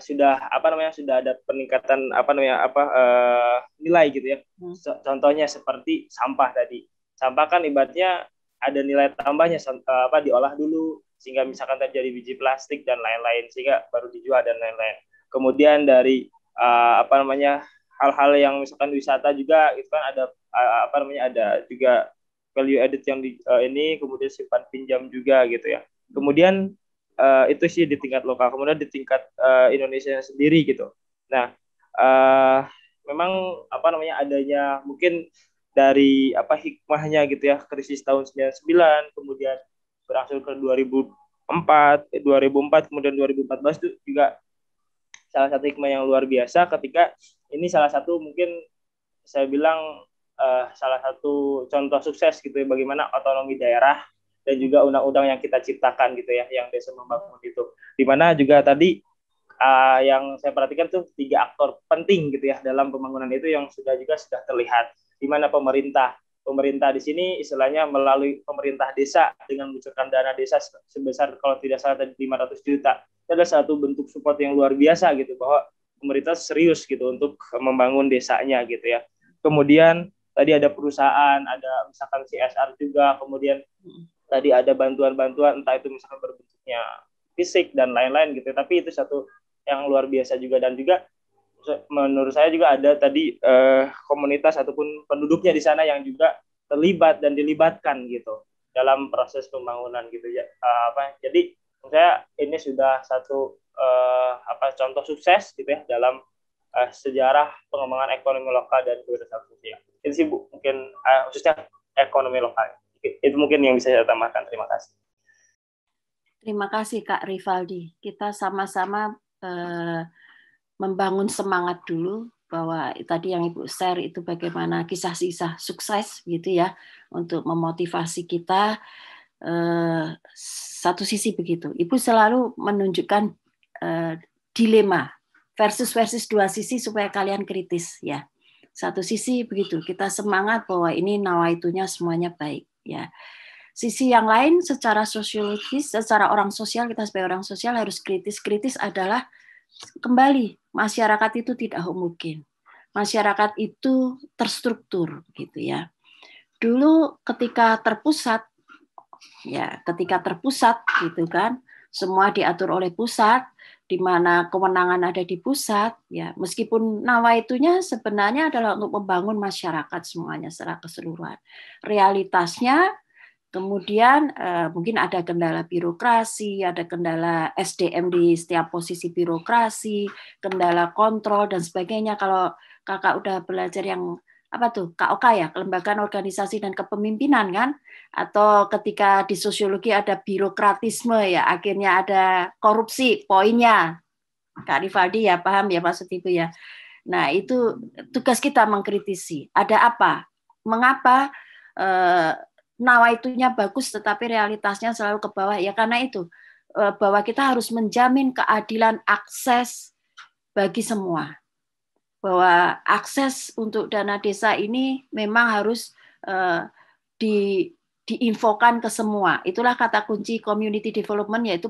sudah sudah ada peningkatan nilai gitu ya. Contohnya seperti sampah tadi. Sampah kan ibaratnya ada nilai tambahnya, diolah dulu sehingga misalkan terjadi biji plastik dan lain-lain, sehingga baru dijual dan lain-lain. Kemudian dari hal-hal yang misalkan wisata juga itu kan ada ada juga value added yang kemudian simpan pinjam juga gitu ya. Kemudian itu sih di tingkat lokal, kemudian di tingkat Indonesia sendiri gitu. Nah, memang adanya mungkin dari hikmahnya gitu ya, krisis tahun 99 kemudian berangsur ke 2004 kemudian 2014 itu juga salah satu hikmah yang luar biasa, ketika ini salah satu mungkin saya bilang salah satu contoh sukses gitu ya, bagaimana otonomi daerah dan juga undang-undang yang kita ciptakan gitu ya, yang Desa Membangun itu, dimana juga tadi yang saya perhatikan tuh 3 aktor penting gitu ya dalam pembangunan itu yang sudah terlihat, di mana pemerintah di sini istilahnya melalui pemerintah desa dengan mengucurkan dana desa sebesar kalau tidak salah tadi 500 juta. Itu adalah satu bentuk support yang luar biasa gitu, bahwa pemerintah serius gitu untuk membangun desanya gitu ya. Kemudian tadi ada perusahaan, ada misalkan CSR juga, kemudian tadi ada bantuan-bantuan entah itu misalkan berbentuknya fisik dan lain-lain gitu. Tapi itu satu yang luar biasa juga, dan juga menurut saya juga ada tadi komunitas ataupun penduduknya di sana yang juga terlibat dan dilibatkan gitu dalam proses pembangunan gitu ya. Jadi menurut saya ini sudah satu contoh sukses gitu ya dalam sejarah pengembangan ekonomi lokal dan kewirausahaan sosial. Itu sih Bu, mungkin khususnya ekonomi lokal. Itu mungkin yang bisa saya tambahkan. Terima kasih. Terima kasih Kak Rivaldi. Kita sama-sama membangun semangat dulu, bahwa tadi yang Ibu share itu bagaimana kisah-kisah sukses gitu ya, untuk memotivasi kita. Satu sisi begitu, Ibu selalu menunjukkan dilema versus dua sisi supaya kalian kritis ya. Satu sisi begitu, kita semangat bahwa ini nawaitunya semuanya baik ya. Sisi yang lain secara sosiologis, secara orang sosial, kita sebagai orang sosial harus kritis. Kritis adalah kembali, masyarakat itu tidak homogen. Masyarakat itu terstruktur gitu ya. Dulu ketika terpusat gitu kan, semua diatur oleh pusat, di mana kewenangan ada di pusat ya, meskipun nawaitunya sebenarnya adalah untuk membangun masyarakat semuanya secara keseluruhan. Realitasnya kemudian mungkin ada kendala birokrasi, ada kendala SDM di setiap posisi birokrasi, kendala kontrol dan sebagainya. Kalau Kakak udah belajar yang KOK ya, kelembagaan organisasi dan kepemimpinan kan, atau ketika di sosiologi ada birokratisme ya, akhirnya ada korupsi poinnya. Kak Rivaldi ya paham ya maksud Ibu ya. Nah itu tugas kita mengkritisi. Ada apa? Mengapa nawaitunya bagus tetapi realitasnya selalu ke bawah? Ya karena itu, bahwa kita harus menjamin keadilan akses bagi semua. Bahwa akses untuk dana desa ini memang harus diinfokan ke semua. Itulah kata kunci community development, yaitu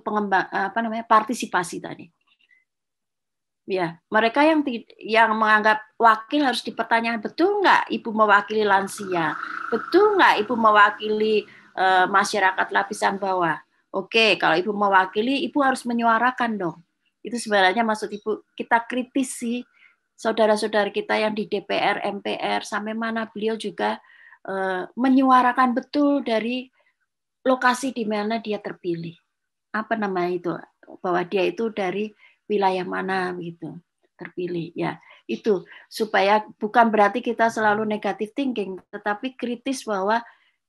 partisipasi tadi. Ya, mereka yang menganggap wakil harus dipertanyakan, betul nggak Ibu mewakili lansia? Betul nggak Ibu mewakili masyarakat lapisan bawah? Oke, kalau Ibu mewakili, Ibu harus menyuarakan dong. Itu sebenarnya maksud Ibu, kita kritisi saudara-saudara kita yang di DPR, MPR, sampai mana beliau juga menyuarakan betul dari lokasi di mana dia terpilih. Apa namanya itu? Bahwa dia itu dari wilayah mana gitu terpilih. Ya, itu supaya bukan berarti kita selalu negative thinking, tetapi kritis bahwa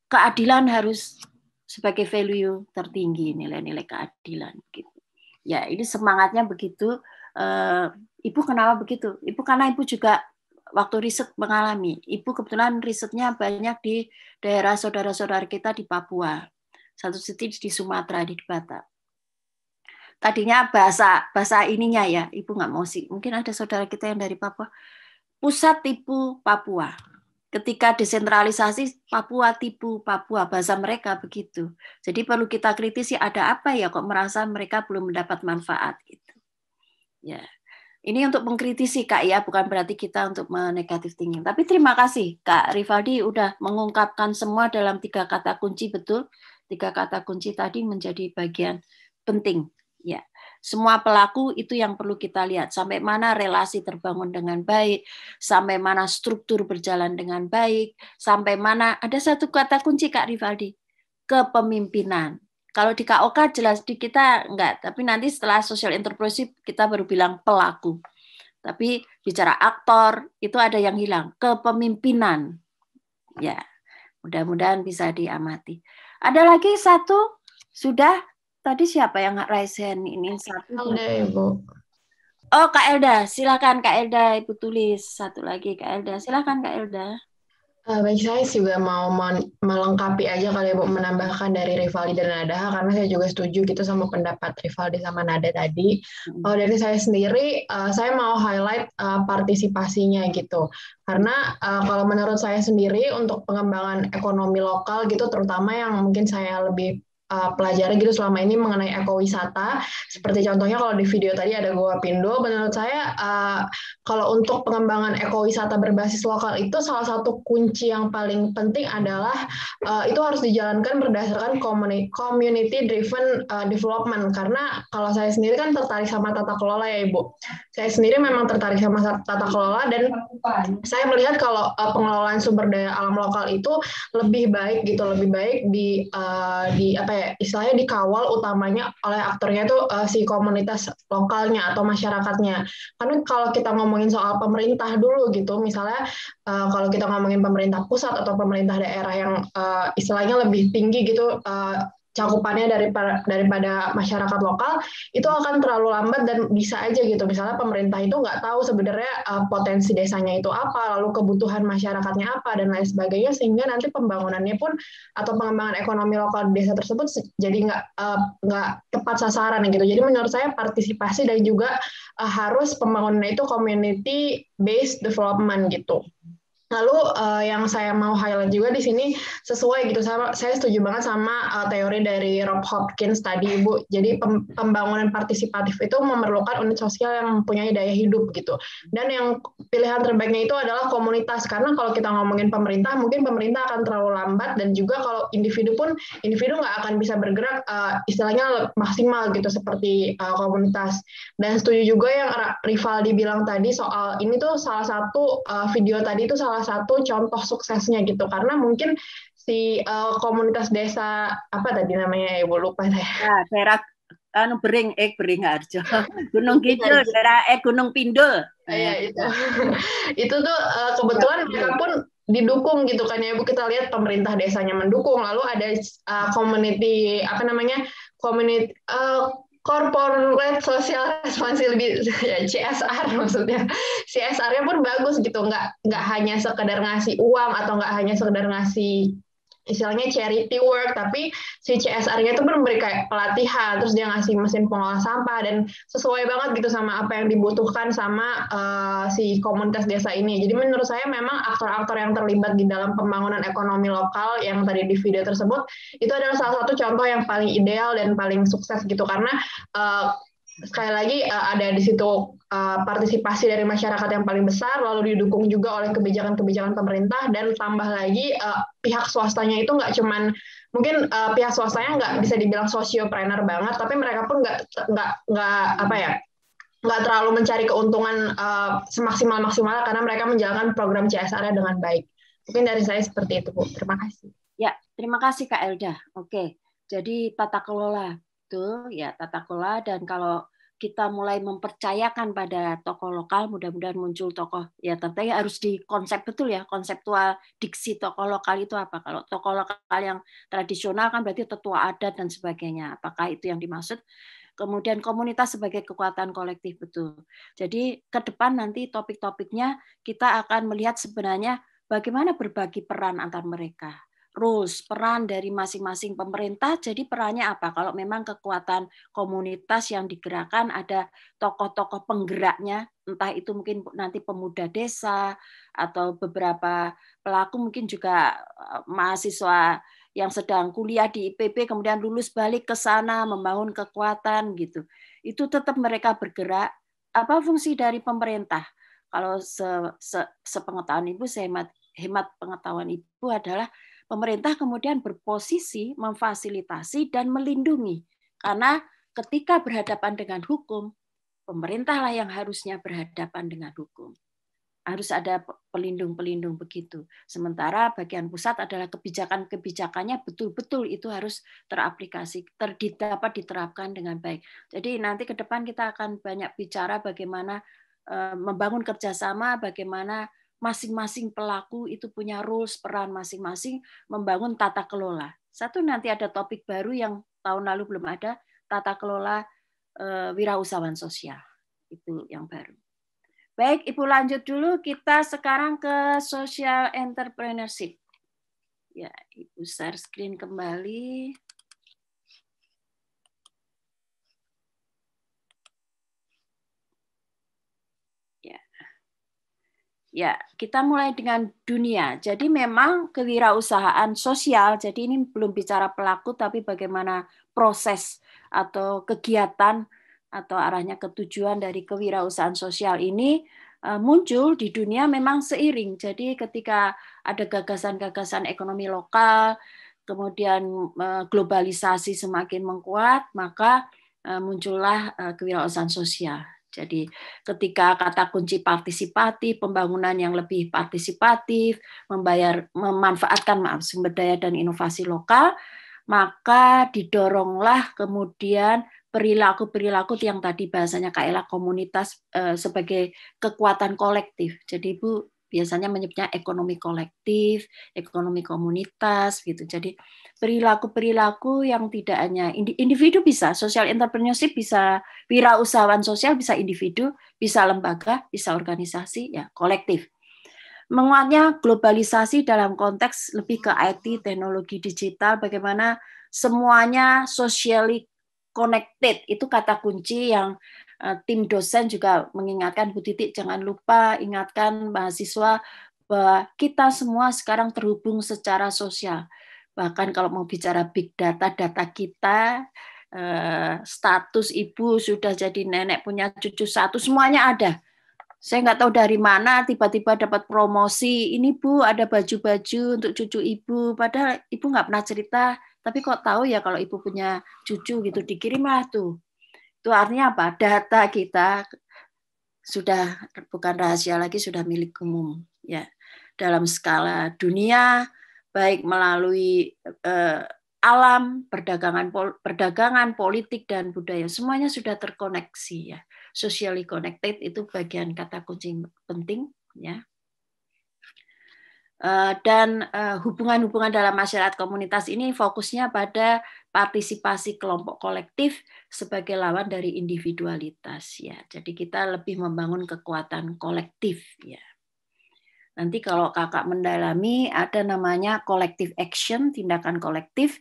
keadilan harus sebagai value tertinggi, nilai-nilai keadilan gitu. Ya, ini semangatnya begitu. Ibu kenapa begitu? Ibu karena Ibu juga waktu riset mengalami. Ibu kebetulan risetnya banyak di daerah saudara-saudara kita di Papua. Satu titik di Sumatera, di Batak. Tadinya bahasa ininya ya, Ibu nggak mau sih. Mungkin ada saudara kita yang dari Papua. Pusat tipu Papua. Ketika desentralisasi, Papua tipu Papua. Bahasa mereka begitu. Jadi perlu kita kritisi, ada apa ya kok merasa mereka belum mendapat manfaat gitu. Ya. Ini untuk mengkritisi Kak ya, bukan berarti kita untuk menegatif thinking. Tapi terima kasih Kak Rivaldi udah mengungkapkan semua dalam 3 kata kunci, betul. 3 3 kata kunci tadi menjadi bagian penting. Ya, semua pelaku itu yang perlu kita lihat, sampai mana relasi terbangun dengan baik, sampai mana struktur berjalan dengan baik, sampai mana ada satu kata kunci Kak Rivaldi, kepemimpinan. Kalau di KOK jelas di kita enggak, tapi nanti setelah social entrepreneurship kita baru bilang pelaku. Tapi bicara aktor itu ada yang hilang, kepemimpinan. Ya, mudah-mudahan bisa diamati. Ada lagi satu sudah. Tadi siapa yang raise hand ini? Satu. Elda, Ibu. Oh, Kak Elda. Silakan Kak Elda, Ibu tulis. Satu lagi Kak Elda. Silakan Kak Elda. Baik, saya juga mau melengkapi aja kali Ibu, menambahkan dari Rivaldi dan Nada, karena saya juga setuju gitu sama pendapat Rivaldi sama Nada tadi. Kalau dari saya sendiri, saya mau highlight partisipasinya gitu. Karena kalau menurut saya sendiri untuk pengembangan ekonomi lokal gitu, terutama yang mungkin saya lebih pelajari gitu selama ini mengenai ekowisata, seperti contohnya kalau di video tadi ada Goa Pindo, menurut saya kalau untuk pengembangan ekowisata berbasis lokal itu salah satu kunci yang paling penting adalah itu harus dijalankan berdasarkan community driven development, karena kalau saya sendiri kan tertarik sama tata kelola ya Ibu. Saya sendiri memang tertarik sama tata kelola dan saya melihat kalau pengelolaan sumber daya alam lokal itu lebih baik gitu, lebih baik di apa ya, istilahnya dikawal utamanya oleh aktornya itu si komunitas lokalnya atau masyarakatnya. Karena kalau kita ngomongin soal pemerintah dulu gitu, misalnya kalau kita ngomongin pemerintah pusat atau pemerintah daerah yang istilahnya lebih tinggi gitu cakupannya daripada masyarakat lokal, itu akan terlalu lambat dan bisa aja gitu. Misalnya pemerintah itu nggak tahu sebenarnya potensi desanya itu apa, lalu kebutuhan masyarakatnya apa, dan lain sebagainya, sehingga nanti pembangunannya pun atau pengembangan ekonomi lokal di desa tersebut jadi nggak tepat sasaran gitu. Jadi menurut saya partisipasi dan juga harus pembangunannya itu community based development gitu. Lalu yang saya mau highlight juga di sini sesuai gitu, saya setuju banget sama teori dari Rob Hopkins tadi Ibu. Jadi pembangunan partisipatif itu memerlukan unit sosial yang mempunyai daya hidup gitu. Dan yang pilihan terbaiknya itu adalah komunitas, karena kalau kita ngomongin pemerintah, mungkin pemerintah akan terlalu lambat, dan juga kalau individu pun, individu nggak akan bisa bergerak istilahnya maksimal gitu seperti komunitas. Dan setuju juga yang Rivaldi bilang tadi soal ini tuh salah satu video tadi itu salah satu contoh suksesnya gitu, karena mungkin si komunitas desa apa tadi namanya Ibu, lupa saya. Nah, daerah Beringharjo, Gunung Kidul, daerah Gunung Pindul. Iya itu. Itu tuh kebetulan mereka pun didukung gitu kan ya Ibu, kita lihat pemerintah desanya mendukung, lalu ada community apa namanya community corporate social responsibility ya, CSR maksudnya. CSR-nya pun bagus gitu, nggak hanya sekedar ngasih uang atau nggak hanya sekedar ngasih istilahnya charity work, tapi si CSR-nya itu memberi kayak pelatihan, terus dia ngasih mesin pengolah sampah, dan sesuai banget gitu sama apa yang dibutuhkan sama si komunitas desa ini. Jadi menurut saya memang aktor-aktor yang terlibat di dalam pembangunan ekonomi lokal yang tadi di video tersebut, itu adalah salah satu contoh yang paling ideal dan paling sukses gitu, karena sekali lagi ada di situ partisipasi dari masyarakat yang paling besar, lalu didukung juga oleh kebijakan-kebijakan pemerintah, dan tambah lagi pihak swastanya itu nggak cuman mungkin pihak swastanya nggak bisa dibilang sosiopreneur banget, tapi mereka pun nggak apa ya, nggak terlalu mencari keuntungan semaksimal karena mereka menjalankan program CSR-nya dengan baik. Mungkin dari saya seperti itu Bu. Terima kasih. Ya, terima kasih Kak Elda. Oke, jadi tata kelola. Ya, tata kelola, dan kalau kita mulai mempercayakan pada tokoh lokal, mudah-mudahan muncul tokoh, ya tentunya harus di konsep betul ya, konseptual diksi tokoh lokal itu apa. Kalau tokoh lokal yang tradisional kan berarti tetua adat dan sebagainya, apakah itu yang dimaksud? Kemudian komunitas sebagai kekuatan kolektif, betul. Jadi ke depan nanti topik-topiknya kita akan melihat sebenarnya bagaimana berbagi peran antar mereka. Rules, peran dari masing-masing pemerintah, jadi perannya apa? Kalau memang kekuatan komunitas yang digerakkan, ada tokoh-tokoh penggeraknya, entah itu mungkin nanti pemuda desa, atau beberapa pelaku mungkin juga mahasiswa yang sedang kuliah di IPB, kemudian lulus balik ke sana, membangun kekuatan, gitu. Itu tetap mereka bergerak. Apa fungsi dari pemerintah? Kalau sepengetahuan Ibu, hemat pengetahuan Ibu adalah Pemerintah kemudian berposisi memfasilitasi dan melindungi. Karena ketika berhadapan dengan hukum, pemerintahlah yang harusnya berhadapan dengan hukum. Harus ada pelindung-pelindung begitu. Sementara bagian pusat adalah kebijakan-kebijakannya betul-betul itu harus teraplikasi, dapat diterapkan dengan baik. Jadi nanti ke depan kita akan banyak bicara bagaimana membangun kerjasama, bagaimana masing-masing pelaku itu punya rules, peran masing-masing, membangun tata kelola. Satu nanti ada topik baru yang tahun lalu belum ada, tata kelola wirausahawan sosial. Itu yang baru. Baik, Ibu lanjut dulu. Kita sekarang ke social entrepreneurship. Ya, Ibu share screen kembali. Ya, kita mulai dengan dunia. Jadi memang kewirausahaan sosial, jadi ini belum bicara pelaku, tapi bagaimana proses atau kegiatan atau arahnya ke tujuan dari kewirausahaan sosial ini muncul di dunia memang seiring. Jadi ketika ada gagasan-gagasan ekonomi lokal, kemudian globalisasi semakin menguat, maka muncullah kewirausahaan sosial. Jadi ketika kata kunci partisipatif, pembangunan yang lebih partisipatif, memanfaatkan sumber daya dan inovasi lokal, maka didoronglah kemudian perilaku-perilaku yang tadi bahasanya Kak Ella komunitas sebagai kekuatan kolektif. Jadi Ibu biasanya menyebutnya ekonomi kolektif, ekonomi komunitas gitu. Jadi perilaku-perilaku yang tidak hanya individu bisa, social entrepreneurship bisa, wirausahawan sosial bisa individu, bisa lembaga, bisa organisasi, ya kolektif. Menguatnya globalisasi dalam konteks lebih ke IT, teknologi digital, bagaimana semuanya socially connected, itu kata kunci yang tim dosen juga mengingatkan, Bu Titik jangan lupa ingatkan mahasiswa bahwa kita semua sekarang terhubung secara sosial. Bahkan kalau mau bicara big data, data kita, status ibu sudah jadi nenek punya cucu satu, semuanya ada. Saya nggak tahu dari mana tiba-tiba dapat promosi, ini Bu ada baju-baju untuk cucu ibu, padahal ibu nggak pernah cerita, tapi kok tahu ya kalau ibu punya cucu gitu, dikirimlah tuh. Itu artinya apa? Data kita sudah bukan rahasia lagi, sudah milik umum ya dalam skala dunia, baik melalui alam, perdagangan, politik dan budaya, semuanya sudah terkoneksi ya. Socially connected itu bagian kata kunci penting ya. Dan hubungan-hubungan dalam masyarakat komunitas ini fokusnya pada partisipasi kelompok kolektif sebagai lawan dari individualitas ya. Jadi kita lebih membangun kekuatan kolektif ya. Nanti kalau kakak mendalami ada namanya collective action, tindakan kolektif,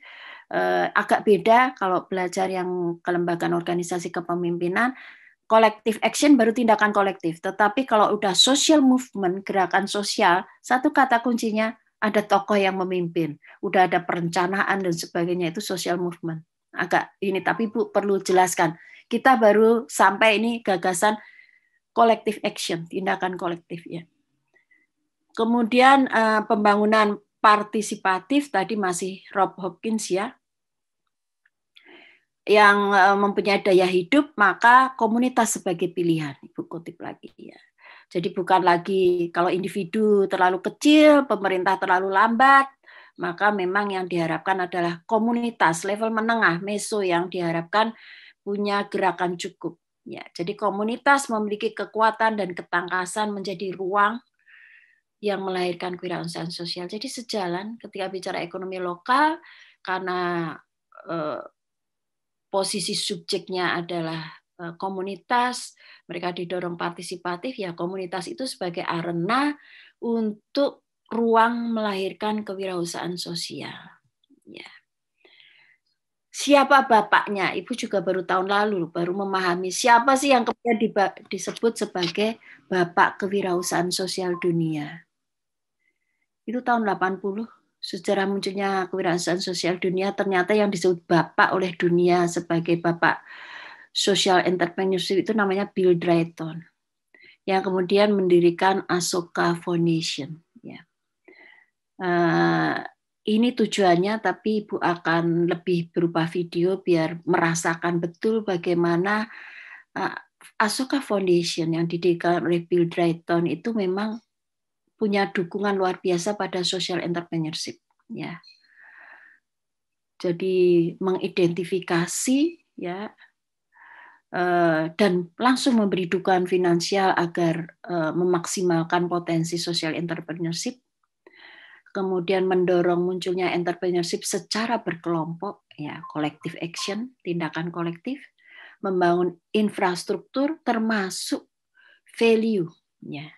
agak beda kalau belajar yang kelembagaan organisasi kepemimpinan. Collective action baru tindakan kolektif. Tetapi kalau udah social movement, gerakan sosial, satu kata kuncinya ada tokoh yang memimpin. Udah ada perencanaan dan sebagainya, itu social movement. Agak ini, tapi Bu perlu jelaskan. Kita baru sampai ini gagasan collective action, tindakan kolektif ya. Kemudian pembangunan partisipatif, tadi masih Rob Hopkins ya, yang mempunyai daya hidup, maka komunitas sebagai pilihan. Ibu kutip lagi ya. Jadi bukan lagi kalau individu terlalu kecil, pemerintah terlalu lambat, maka memang yang diharapkan adalah komunitas level menengah, meso, yang diharapkan punya gerakan cukup. Ya, jadi komunitas memiliki kekuatan dan ketangkasan menjadi ruang yang melahirkan kewirausahaan sosial. Jadi sejalan ketika bicara ekonomi lokal, karena posisi subjeknya adalah komunitas, mereka didorong partisipatif, ya komunitas itu sebagai arena untuk ruang melahirkan kewirausahaan sosial. Ya. Siapa bapaknya? Ibu juga baru tahun lalu baru memahami siapa sih yang kemudian disebut sebagai bapak kewirausahaan sosial dunia. Itu tahun 80. Sejarah munculnya kewirausahaan sosial dunia, ternyata yang disebut bapak oleh dunia sebagai bapak social entrepreneurship itu namanya Bill Drayton, yang kemudian mendirikan Ashoka Foundation. Ya. Ini tujuannya, tapi Ibu akan lebih berupa video biar merasakan betul bagaimana Ashoka Foundation yang didirikan oleh Bill Drayton itu memang punya dukungan luar biasa pada social entrepreneurship. Ya. Jadi mengidentifikasi ya dan langsung memberi dukungan finansial agar memaksimalkan potensi social entrepreneurship. Kemudian mendorong munculnya entrepreneurship secara berkelompok, ya, collective action, tindakan kolektif, membangun infrastruktur termasuk value, ya.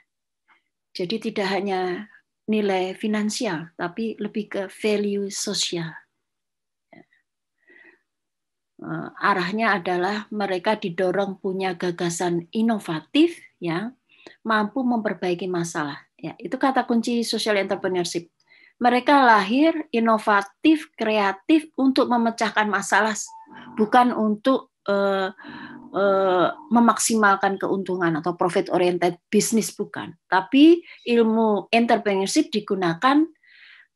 Jadi tidak hanya nilai finansial, tapi lebih ke value sosial. Arahnya adalah mereka didorong punya gagasan inovatif yang mampu memperbaiki masalah. Ya, itu kata kunci social entrepreneurship. Mereka lahir inovatif, kreatif untuk memecahkan masalah, bukan untuk memaksimalkan keuntungan atau profit oriented business, bukan. Tapi ilmu entrepreneurship digunakan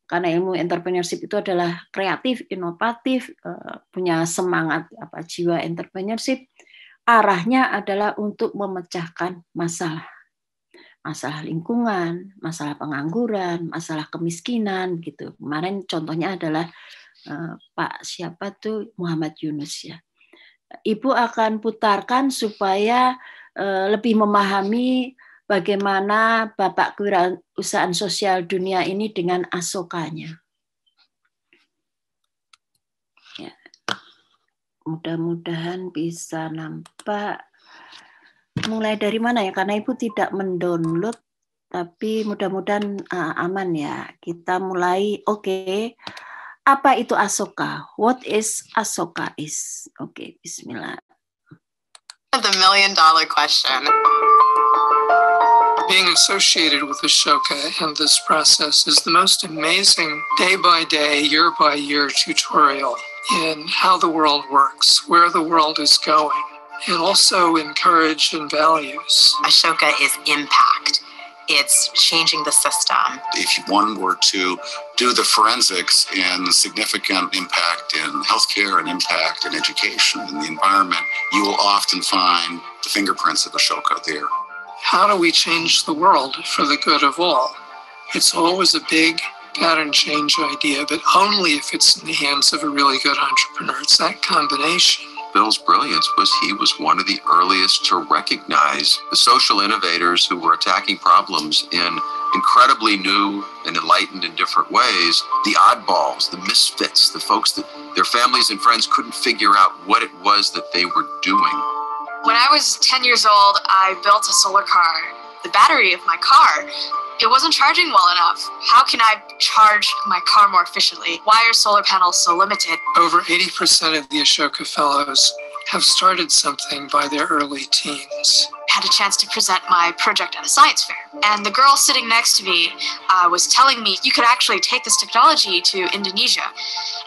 karena ilmu entrepreneurship itu adalah kreatif, inovatif, punya semangat jiwa entrepreneurship. Arahnya adalah untuk memecahkan masalah. Masalah lingkungan, masalah pengangguran, masalah kemiskinan gitu. Kemarin contohnya adalah Pak siapa tuh Muhammad Yunus ya. Ibu akan putarkan supaya lebih memahami bagaimana Bapak Kewirausahaan Sosial Dunia ini dengan Ashokanya. Ya. Mudah-mudahan bisa nampak. Mulai dari mana ya? Karena Ibu tidak mendownload, tapi mudah-mudahan aman ya. Kita mulai. Oke. Apa itu Ashoka? What is Ashoka is? Oke, bismillah. The $1 million question. Being associated with Ashoka and this process is the most amazing day-by-day, year-by-year tutorial in how the world works, where the world is going, and also in courage and values. Ashoka is impact. It's changing the system. If one were to do the forensics and significant impact in healthcare and impact in education and the environment, you will often find the fingerprints of Ashoka there. How do we change the world for the good of all? It's always a big pattern change idea, but only if it's in the hands of a really good entrepreneur. It's that combination. Bill's brilliance was he was one of the earliest to recognize the social innovators who were attacking problems in incredibly new and enlightened in different ways. The oddballs, the misfits, the folks that their families and friends couldn't figure out what it was that they were doing. When I was 10 years old, I built a solar car. The battery of my car, it wasn't charging well enough. How can I charge my car more efficiently? Why are solar panels so limited? Over 80% of the Ashoka Fellows have started something by their early teens. I had a chance to present my project at a science fair. And the girl sitting next to me was telling me you could actually take this technology to Indonesia.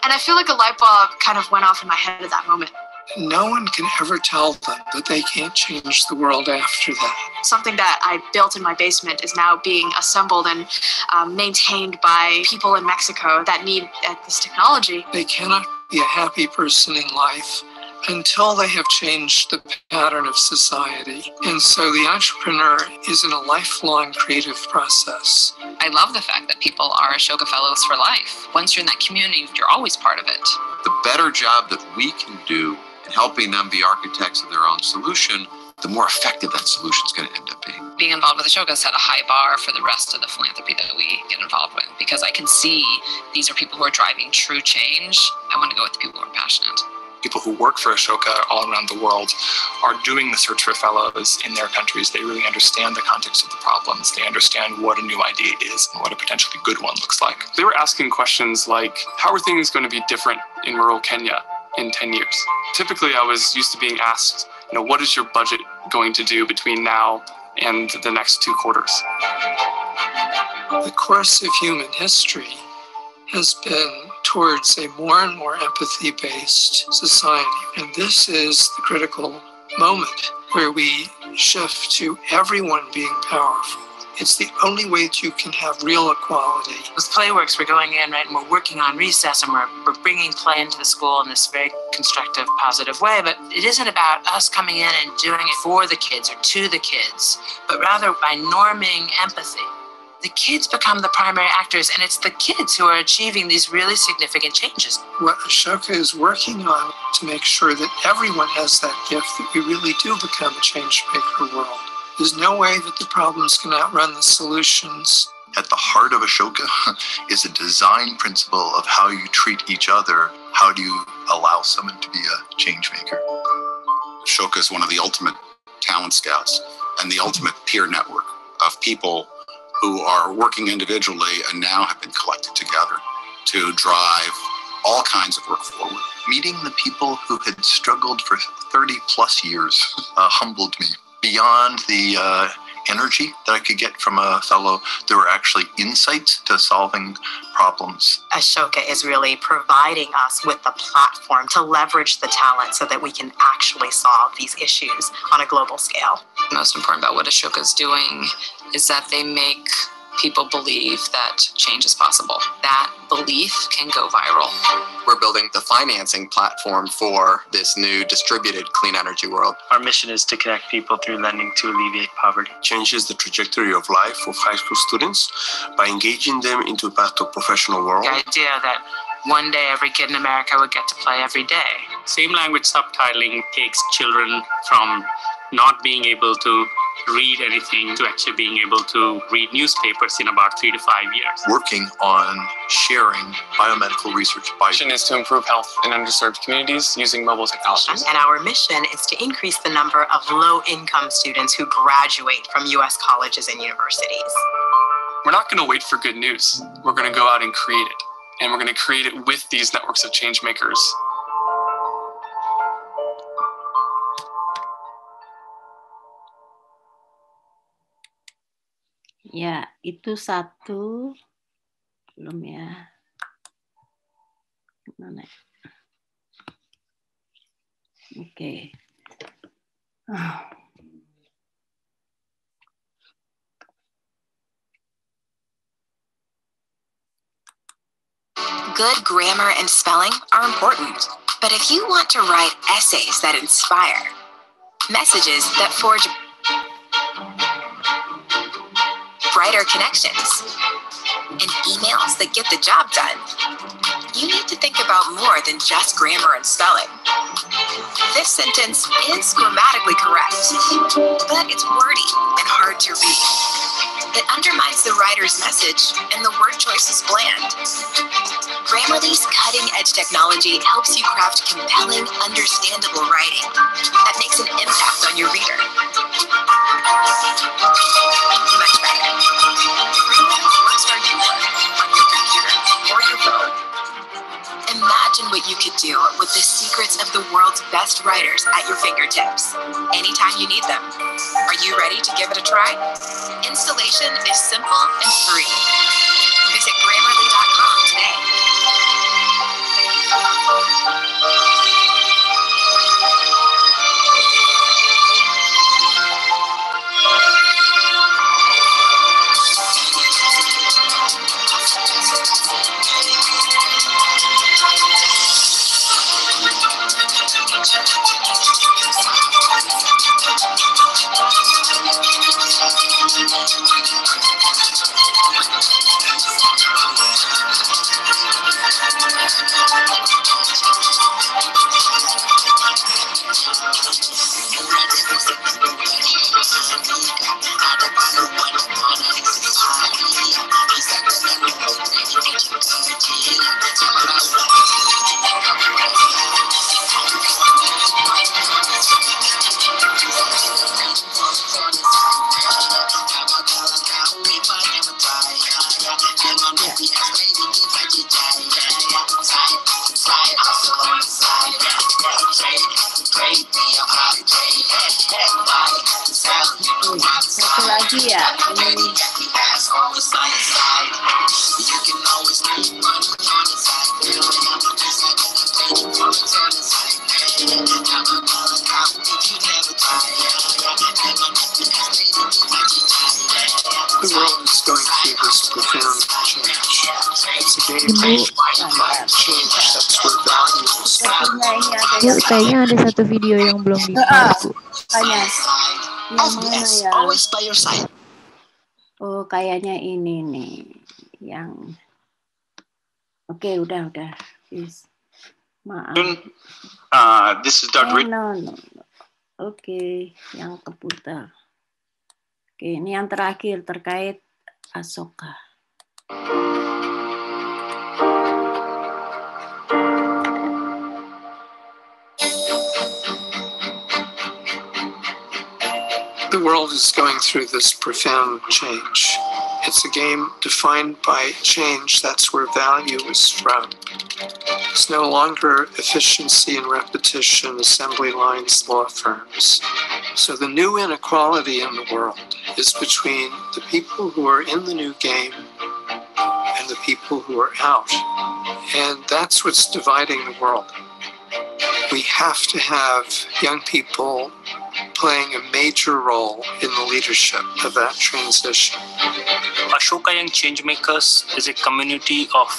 And I feel like a light bulb kind of went off in my head at that moment. No one can ever tell them that they can't change the world after that. Something that I built in my basement is now being assembled and maintained by people in Mexico that need this technology. They cannot be a happy person in life until they have changed the pattern of society. And so the entrepreneur is in a lifelong creative process. I love the fact that people are Ashoka Fellows for life. Once you're in that community, you're always part of it. The better job that we can do in helping them be architects of their own solution, the more effective that solution is going to end up being. Being involved with Ashoka set a high bar for the rest of the philanthropy that we get involved with, because I can see these are people who are driving true change. I want to go with the people who are passionate. People who work for Ashoka all around the world are doing the search for fellows in their countries. They really understand the context of the problems. They understand what a new idea is and what a potentially good one looks like. They were asking questions like, how are things going to be different in rural Kenya in 10 years? Typically, I was used to being asked, what is your budget going to do between now and the next 2 quarters? The course of human history has been towards a more and more empathy-based society. And this is the critical moment where we shift to everyone being powerful. It's the only way that you can have real equality. With Playworks, we're going in, right, and we're working on recess, and we're bringing play into the school in this very constructive, positive way. But it isn't about us coming in and doing it for the kids or to the kids, but rather by norming empathy. The kids become the primary actors, and it's the kids who are achieving these really significant changes. What Ashoka is working on to make sure that everyone has that gift, that we really do become a change maker world. There's no way that the problems can outrun the solutions. At the heart of Ashoka is a design principle of how you treat each other. How do you allow someone to be a change maker? Ashoka is one of the ultimate talent scouts and the ultimate peer network of people who are working individually and now have been collected together to drive all kinds of work forward. Meeting the people who had struggled for 30 plus years humbled me. Beyond the energy that I could get from a fellow, there were actually insights to solving problems. Ashoka is really providing us with the platform to leverage the talent so that we can actually solve these issues on a global scale. The most important about what Ashoka is doing is that they make people believe that change is possible. That belief can go viral. We're building the financing platform for this new distributed clean energy world. Our mission is to connect people through lending to alleviate poverty. Changes the trajectory of life of high school students by engaging them into a path to a professional world. The idea that one day every kid in America would get to play every day. Same language subtitling takes children from not being able to read anything to actually being able to read newspapers in about 3 to 5 years. Working on sharing biomedical research. Our mission is to improve health in underserved communities using mobile technologies. And our mission is to increase the number of low-income students who graduate from U.S. colleges and universities. We're not going to wait for good news. We're going to go out and create it. And we're going to create it with these networks of change makers. Ya, itu satu. Belum ya. Mana? Oke. Good grammar and spelling are important, but if you want to write essays that inspire, messages that forge brighter connections, and emails that get the job done, you need to think about more than just grammar and spelling. This sentence is grammatically correct, but it's wordy and hard to read. It undermines the writer's message, and the word choice is bland. Grammarly's cutting-edge technology helps you craft compelling, understandable writing that makes an impact on your reader. Much better. Grammarly works where you work, on your computer or your phone. Imagine what you could do with the secrets of the world's best writers at your fingertips, anytime you need them. Are you ready to give it a try? Installation is simple and free. Visit Grammarly.com today. Satu lagi ya. Ibu. Bu, kayaknya ada satu video yang belum di-share, Bu. Tanya. Yang mana ya? Oh, kayaknya ini nih. Yang Oke, udah. Please. Maaf. This is Dr. No. Oke, yang keputar. Oke, ini yang terakhir terkait Ashoka. The world is going through this profound change. It's a game defined by change. That's where value is from. It's no longer efficiency and repetition, assembly lines, law firms. So the new inequality in the world is between the people who are in the new game and the people who are out. And that's what's dividing the world. We have to have young people playing a major role in the leadership of that transition. Ashoka Young Changemakers is a community of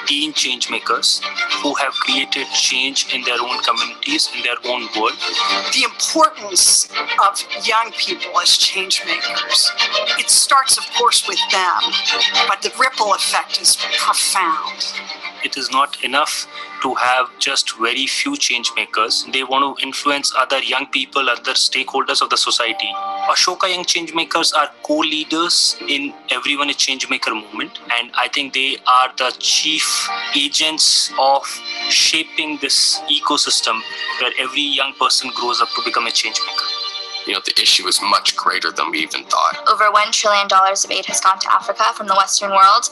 teen changemakers who have created change in their own communities, in their own world. The importance of young people as changemakers, it starts, of course, with them, but the ripple effect is profound. It is not enough to have just very few change makers. They want to influence other young people, other stakeholders of the society. Ashoka Young Changemakers are co-leaders in Everyone a Changemaker movement, and I think they are the chief agents of shaping this ecosystem where every young person grows up to become a changemaker. You know, the issue is much greater than we even thought. Over $1 trillion of aid has gone to Africa from the Western world,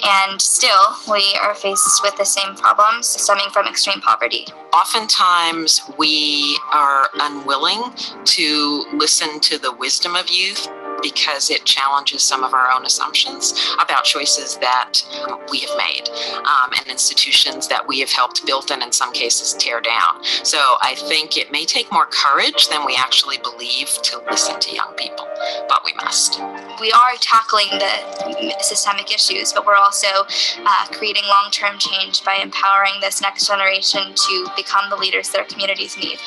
and still we are faced with the same problems stemming from extreme poverty. Oftentimes we are unwilling to listen to the wisdom of youth because it challenges some of our own assumptions about choices that we have made and institutions that we have helped build and in some cases tear down. So I think it may take more courage than we actually believe to listen to young people, but we must. We are tackling the systemic issues, but we're also creating long-term change by empowering this next generation to become the leaders their communities need.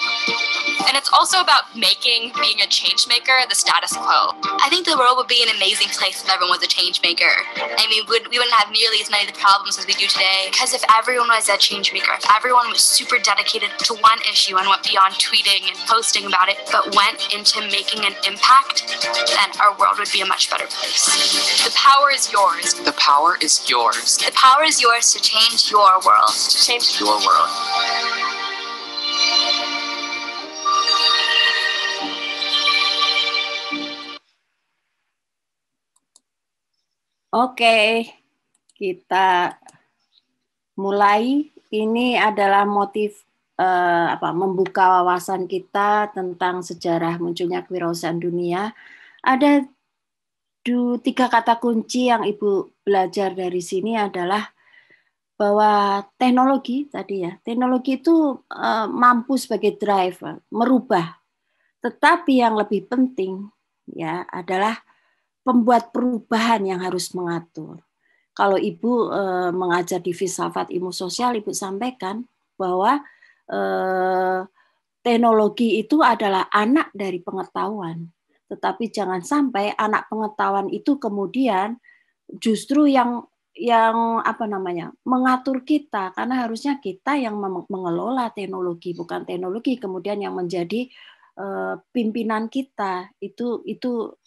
And it's also about making being a change maker the status quo. I think the world would be an amazing place if everyone was a change maker. I mean, we wouldn't have nearly as many of the problems as we do today. Because if everyone was a change maker, if everyone was super dedicated to one issue and went beyond tweeting and posting about it, but went into making an impact, then our world would be a much better place. The power is yours. The power is yours. The power is yours to change your world. To change your world. Oke, kita mulai. Ini adalah motif membuka wawasan kita tentang sejarah munculnya kewirausahaan dunia. Ada 3 kata kunci yang Ibu belajar dari sini adalah bahwa teknologi tadi ya, teknologi itu mampu sebagai driver, merubah. Tetapi yang lebih penting ya adalah pembuat perubahan yang harus mengatur. Kalau Ibu mengajar di filsafat ilmu sosial, Ibu sampaikan bahwa teknologi itu adalah anak dari pengetahuan. Tetapi jangan sampai anak pengetahuan itu kemudian justru yang mengatur kita, karena harusnya kita yang mengelola teknologi, bukan teknologi kemudian yang menjadi pimpinan kita. Itu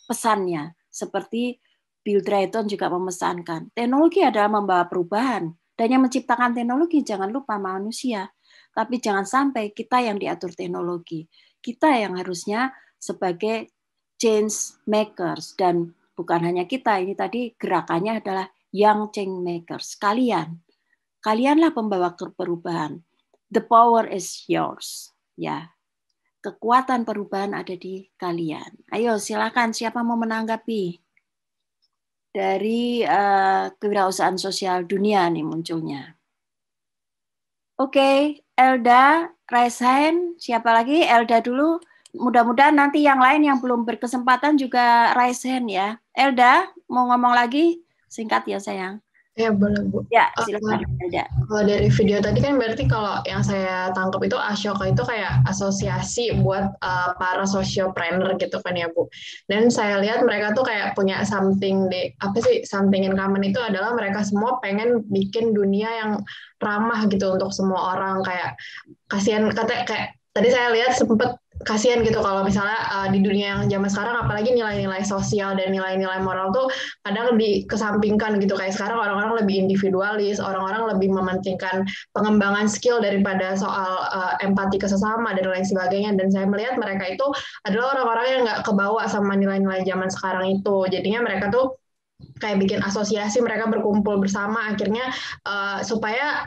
pesannya. Seperti Bill Drayton juga memesankan, teknologi adalah membawa perubahan, dan yang menciptakan teknologi jangan lupa manusia. Tapi jangan sampai kita yang diatur teknologi. Kita yang harusnya sebagai change makers, dan bukan hanya kita, ini tadi gerakannya adalah young change makers. Kalianlah pembawa perubahan. The power is yours. Ya. Kekuatan perubahan ada di kalian. Ayo silakan, siapa mau menanggapi? Dari kewirausahaan sosial dunia nih munculnya. Oke, Elda, raise hand. Siapa lagi? Elda dulu. Mudah-mudahan nanti yang lain yang belum berkesempatan juga raise hand ya. Elda, mau ngomong lagi? Singkat ya sayang. Ya, boleh, Bu. Ya, silakan. Kalau dari video tadi kan berarti kalau yang saya tangkap itu Ashoka itu kayak asosiasi buat para sociopreneur gitu kan ya, Bu. Dan saya lihat mereka tuh kayak punya something in common itu adalah mereka semua pengen bikin dunia yang ramah gitu untuk semua orang. Kayak kasihan kayak tadi saya lihat sempet kasihan gitu kalau misalnya di dunia yang zaman sekarang apalagi nilai-nilai sosial dan nilai-nilai moral tuh kadang dikesampingkan gitu. Kayak sekarang orang-orang lebih individualis, orang-orang lebih mementingkan pengembangan skill daripada soal empati ke sesama dan lain sebagainya. Dan saya melihat mereka itu adalah orang-orang yang nggak kebawa sama nilai-nilai zaman sekarang itu. Jadinya mereka tuh kayak bikin asosiasi, mereka berkumpul bersama akhirnya supaya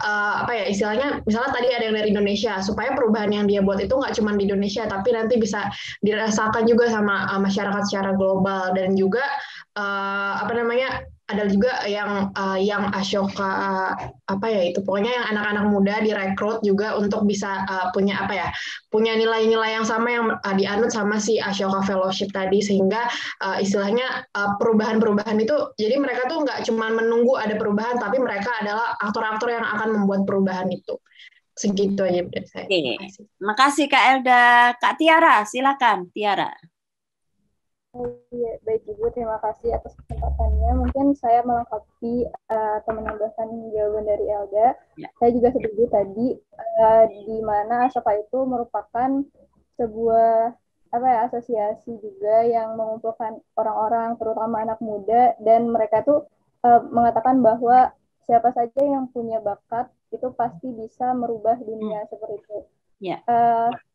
istilahnya misalnya tadi ada yang dari Indonesia, supaya perubahan yang dia buat itu nggak cuma di Indonesia tapi nanti bisa dirasakan juga sama masyarakat secara global. Dan juga ada juga yang Ashoka itu pokoknya yang anak-anak muda direkrut juga untuk bisa punya nilai-nilai yang sama yang dianut sama si Ashoka Fellowship tadi, sehingga istilahnya perubahan-perubahan itu jadi mereka tuh nggak cuma menunggu ada perubahan tapi mereka adalah aktor-aktor yang akan membuat perubahan itu. Segitu aja dari saya. Oke. Makasih Kak Elda. Kak Tiara, silakan Tiara. Iya, baik Ibu, terima kasih atas kesempatannya. Mungkin saya melengkapi atau menambahkan jawaban dari Elda. Ya. Saya juga setuju tadi di mana Ashoka itu merupakan sebuah asosiasi juga yang mengumpulkan orang-orang, terutama anak muda, dan mereka tuh mengatakan bahwa siapa saja yang punya bakat itu pasti bisa merubah dunia seperti itu. Ya.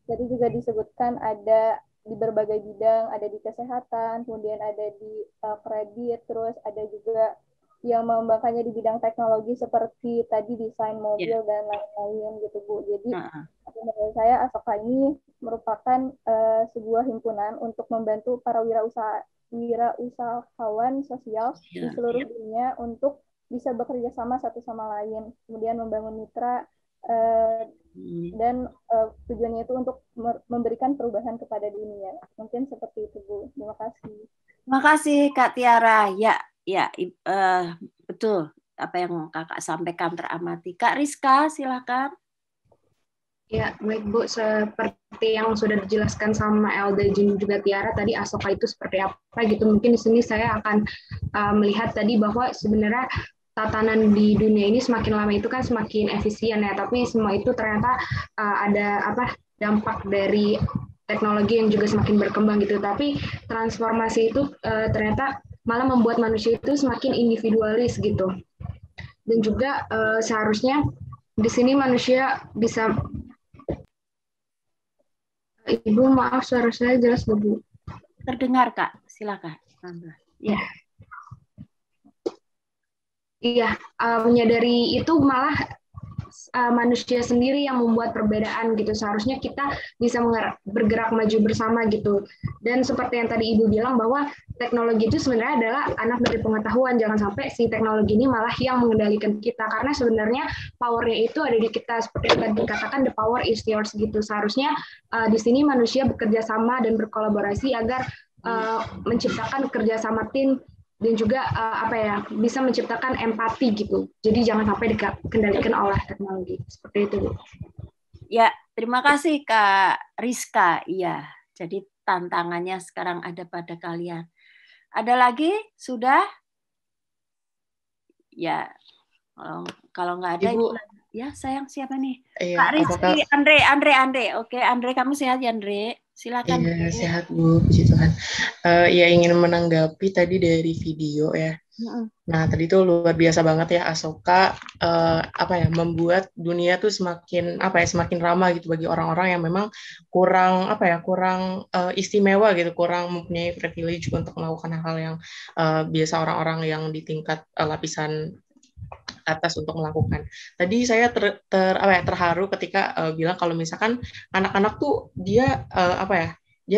Jadi juga disebutkan ada di berbagai bidang, ada di kesehatan, kemudian ada di kredit, terus ada juga yang mengembangkannya di bidang teknologi seperti tadi desain mobil dan lain-lain gitu Bu. Jadi menurut saya Ashoka ini merupakan sebuah himpunan untuk membantu para wirausahawan sosial di seluruh dunia untuk bisa bekerja sama satu sama lain, kemudian membangun mitra dan tujuannya itu untuk memberikan perubahan kepada dunia. Mungkin seperti itu Bu. Terima kasih. Terima kasih Kak Tiara. Ya, betul apa yang Kakak sampaikan teramati. Kak Rizka, silakan. Ya, baik Bu. Seperti yang sudah dijelaskan sama Elda dan juga Tiara tadi, Ashoka itu seperti apa gitu. Mungkin di sini saya akan melihat tadi bahwa sebenarnya tatanan di dunia ini semakin lama itu kan semakin efisien ya, tapi semua itu ternyata ada dampak dari teknologi yang juga semakin berkembang gitu. Tapi transformasi itu ternyata malah membuat manusia itu semakin individualis gitu. Dan juga seharusnya di sini manusia bisa. Ibu maaf suara saya jelas nggak Bu? Terdengar Kak, silakan. Ya. Iya, menyadari itu malah manusia sendiri yang membuat perbedaan gitu. Seharusnya kita bisa bergerak maju bersama gitu. Dan seperti yang tadi Ibu bilang bahwa teknologi itu sebenarnya adalah anak dari pengetahuan. Jangan sampai si teknologi ini malah yang mengendalikan kita. Karena sebenarnya power-nya itu ada di kita. Seperti yang tadi dikatakan, the power is yours gitu. Seharusnya di sini manusia bekerja sama dan berkolaborasi agar menciptakan kerjasama tim dan juga bisa menciptakan empati gitu. Jadi jangan sampai dikendalikan oleh teknologi. Seperti itu, Bu. Ya, terima kasih Kak Rizka. Iya, jadi tantangannya sekarang ada pada kalian. Ada lagi? Sudah? Ya, kalau nggak ada, Ibu. Ya sayang, siapa nih? Kak Rizky, Andre. Oke, Andre, kamu sehat ya, Andre? Silakan. Iya, sehat Bu, puji Tuhan. Ya ingin menanggapi tadi dari video ya. Nah, tadi tuh luar biasa banget ya Ashoka membuat dunia tuh semakin ramah gitu bagi orang-orang yang memang kurang istimewa gitu, kurang mempunyai privilege untuk melakukan hal-hal yang biasa orang-orang yang di tingkat lapisan atas untuk melakukan. Tadi saya terharu ketika bilang kalau misalkan anak-anak tuh dia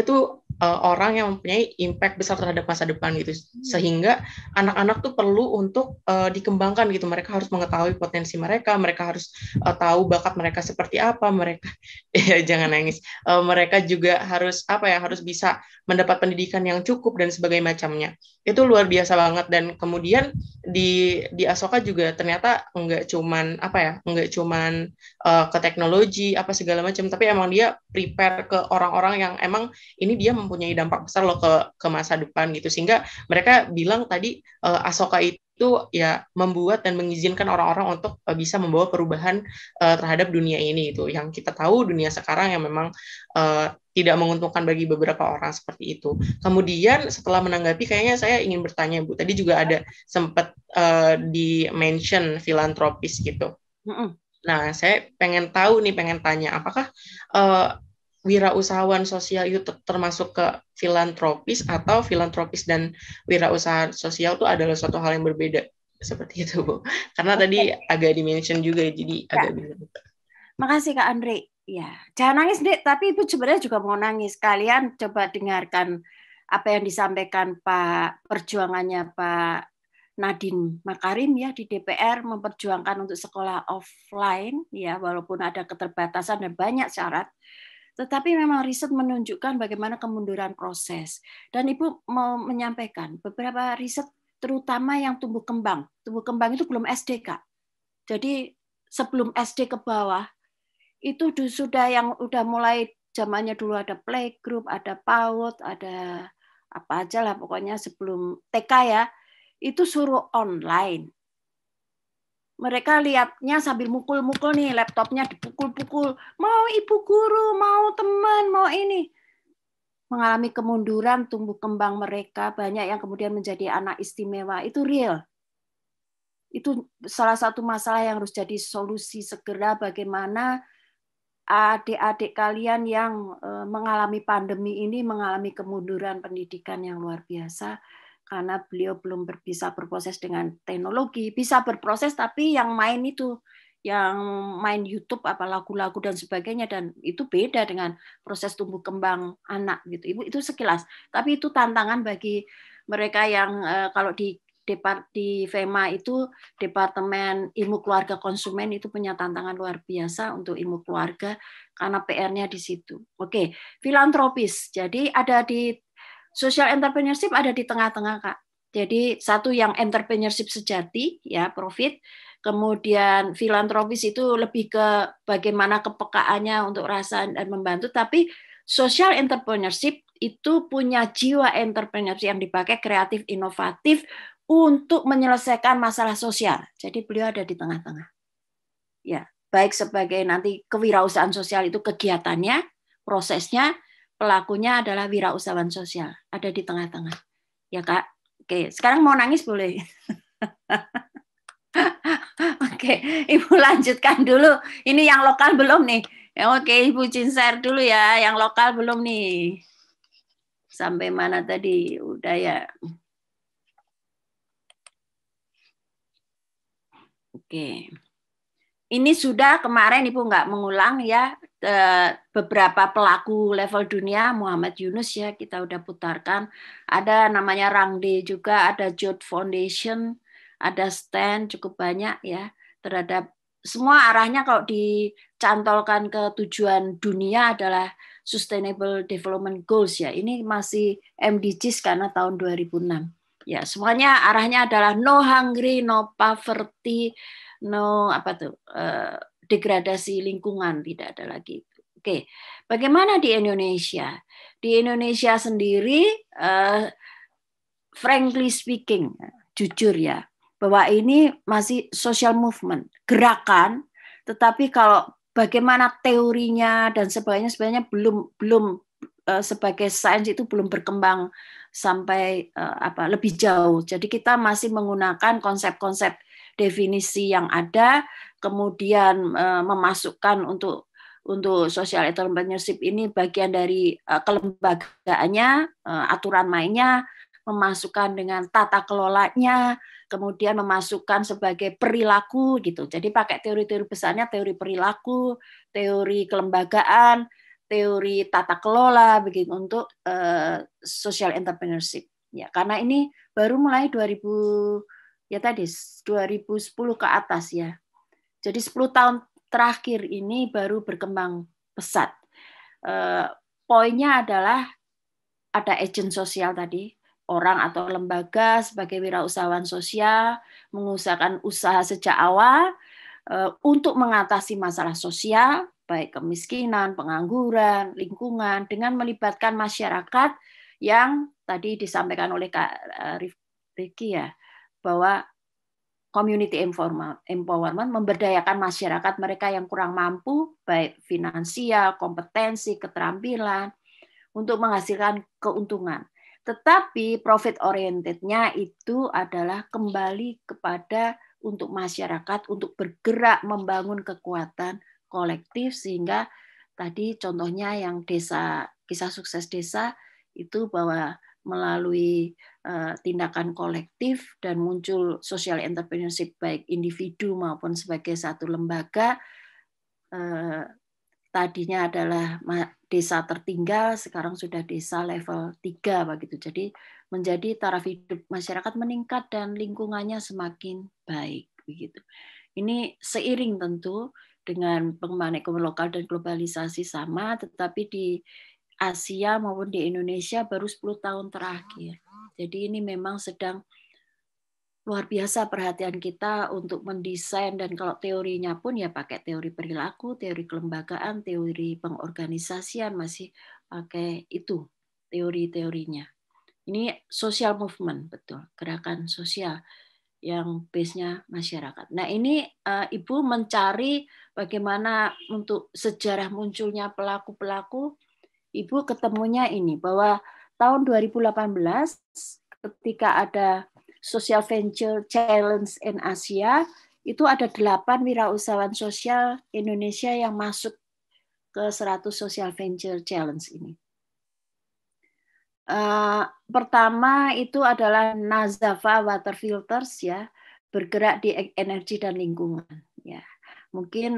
tuh orang yang mempunyai impact besar terhadap masa depan gitu. Sehingga anak-anak tuh perlu untuk dikembangkan gitu. Mereka harus mengetahui potensi mereka harus tahu bakat mereka seperti apa, mereka ya jangan nangis. Mereka juga harus harus bisa mendapat pendidikan yang cukup dan sebagainya macamnya. Itu luar biasa banget. Dan kemudian di Ahsoka juga ternyata enggak cuman ke teknologi apa segala macam, tapi emang dia prepare ke orang-orang yang emang ini dia mempunyai dampak besar loh ke masa depan gitu. Sehingga mereka bilang tadi Ahsoka itu ya membuat dan mengizinkan orang-orang untuk bisa membawa perubahan terhadap dunia ini itu. Yang kita tahu dunia sekarang yang memang tidak menguntungkan bagi beberapa orang seperti itu. Kemudian setelah menanggapi, kayaknya saya ingin bertanya, Bu. Tadi juga ada sempat di-mention filantropis gitu. Nah, saya pengen tanya, apakah wirausahawan sosial itu termasuk ke filantropis, atau filantropis dan wirausaha sosial itu adalah suatu hal yang berbeda? Seperti itu, Bu. Karena tadi agak di-mention juga, jadi agak bingung. Makasih Kak Andre. Ya, jangan nangis, Dek, tapi Ibu sebenarnya juga mau nangis. Kalian coba dengarkan apa yang disampaikan perjuangannya Pak Nadiem Makarim ya di DPR, memperjuangkan untuk sekolah offline ya, walaupun ada keterbatasan dan banyak syarat. Tetapi memang riset menunjukkan bagaimana kemunduran proses. Dan Ibu mau menyampaikan beberapa riset terutama yang tumbuh kembang. Tumbuh kembang itu belum SD, Kak. Jadi sebelum SD ke bawah, itu sudah yang udah mulai zamannya dulu ada playgroup, ada PAUD, ada apa aja lah pokoknya sebelum TK ya, itu suruh online. Mereka lihatnya sambil mukul-mukul nih, laptopnya dipukul-pukul. Mau ibu guru, mau teman, mau ini. Mengalami kemunduran tumbuh kembang mereka, banyak yang kemudian menjadi anak istimewa. Itu real. Itu salah satu masalah yang harus jadi solusi segera, bagaimana adik-adik kalian yang mengalami pandemi ini mengalami kemunduran pendidikan yang luar biasa. Karena beliau belum bisa berproses dengan teknologi, bisa berproses tapi yang main itu, yang main YouTube apa lagu-lagu dan sebagainya, dan itu beda dengan proses tumbuh kembang anak gitu. Ibu itu sekilas, tapi itu tantangan bagi mereka yang kalau di FEMA itu Departemen Ilmu Keluarga Konsumen itu punya tantangan luar biasa untuk ilmu keluarga karena PR-nya di situ. Oke, filantropis. Jadi ada di social entrepreneurship ada di tengah-tengah, Kak. Jadi satu yang entrepreneurship sejati, ya profit. Kemudian filantropis itu lebih ke bagaimana kepekaannya untuk rasa dan membantu. Tapi social entrepreneurship itu punya jiwa entrepreneurship yang dipakai kreatif, inovatif untuk menyelesaikan masalah sosial. Jadi beliau ada di tengah-tengah. Ya, baik sebagai nanti kewirausahaan sosial itu kegiatannya, prosesnya, pelakunya adalah wirausahawan sosial, ada di tengah-tengah. Ya, Kak. Oke, sekarang mau nangis boleh? Oke, Ibu lanjutkan dulu. Ini yang lokal belum nih? Oke, Ibu share dulu ya, yang lokal belum nih. Sampai mana tadi? Udah ya. Oke. Ini sudah kemarin Ibu nggak mengulang ya, beberapa pelaku level dunia, Muhammad Yunus ya kita udah putarkan, ada namanya Rangde juga, ada Jod Foundation, ada stand cukup banyak ya, terhadap semua arahnya kalau dicantolkan ke tujuan dunia adalah Sustainable Development Goals ya, ini masih MDGs karena tahun 2006 ya, semuanya arahnya adalah no hungry, no poverty, no degradasi lingkungan, tidak ada lagi. Oke, bagaimana di Indonesia? Di Indonesia sendiri, frankly speaking, jujur ya, bahwa ini masih social movement, gerakan. Tetapi kalau bagaimana teorinya dan sebagainya, sebenarnya belum sebagai sains itu belum berkembang sampai lebih jauh. Jadi kita masih menggunakan konsep-konsep definisi yang ada, kemudian memasukkan untuk social entrepreneurship ini bagian dari kelembagaannya, aturan mainnya, memasukkan dengan tata kelolanya, kemudian memasukkan sebagai perilaku gitu. Jadi pakai teori-teori besarnya, teori perilaku, teori kelembagaan, teori tata kelola begitu untuk social entrepreneurship. Ya, karena ini baru mulai 2010 ke atas ya. Jadi 10 tahun terakhir ini baru berkembang pesat. Poinnya adalah ada agent sosial tadi, orang atau lembaga sebagai wirausahawan sosial mengusahakan usaha sejak awal untuk mengatasi masalah sosial, baik kemiskinan, pengangguran, lingkungan, dengan melibatkan masyarakat yang tadi disampaikan oleh Kak Riki ya, bahwa community empowerment memberdayakan masyarakat mereka yang kurang mampu, baik finansial, kompetensi, keterampilan, untuk menghasilkan keuntungan. Tetapi profit oriented-nya itu adalah kembali kepada untuk masyarakat, untuk bergerak membangun kekuatan kolektif, sehingga tadi contohnya yang desa, kisah sukses desa itu bahwa melalui tindakan kolektif dan muncul social entrepreneurship baik individu maupun sebagai satu lembaga, tadinya adalah desa tertinggal, sekarang sudah desa level 3 begitu. Jadi menjadi taraf hidup masyarakat meningkat dan lingkungannya semakin baik begitu. Ini seiring tentu dengan pengembangan ekonomi lokal dan globalisasi sama, tetapi di Asia maupun di Indonesia baru 10 tahun terakhir. Jadi ini memang sedang luar biasa perhatian kita untuk mendesain, dan kalau teorinya pun ya pakai teori perilaku, teori kelembagaan, teori pengorganisasian, masih pakai itu teori-teorinya. Ini social movement, betul, gerakan sosial yang base-nya masyarakat. Nah ini Ibu mencari bagaimana untuk sejarah munculnya pelaku-pelaku. Ibu ketemunya ini, bahwa tahun 2018 ketika ada Social Venture Challenge in Asia, itu ada 8 wirausahawan sosial Indonesia yang masuk ke 100 Social Venture Challenge ini. Pertama itu adalah Nazafa Water Filters ya, bergerak di energi dan lingkungan. Ya, mungkin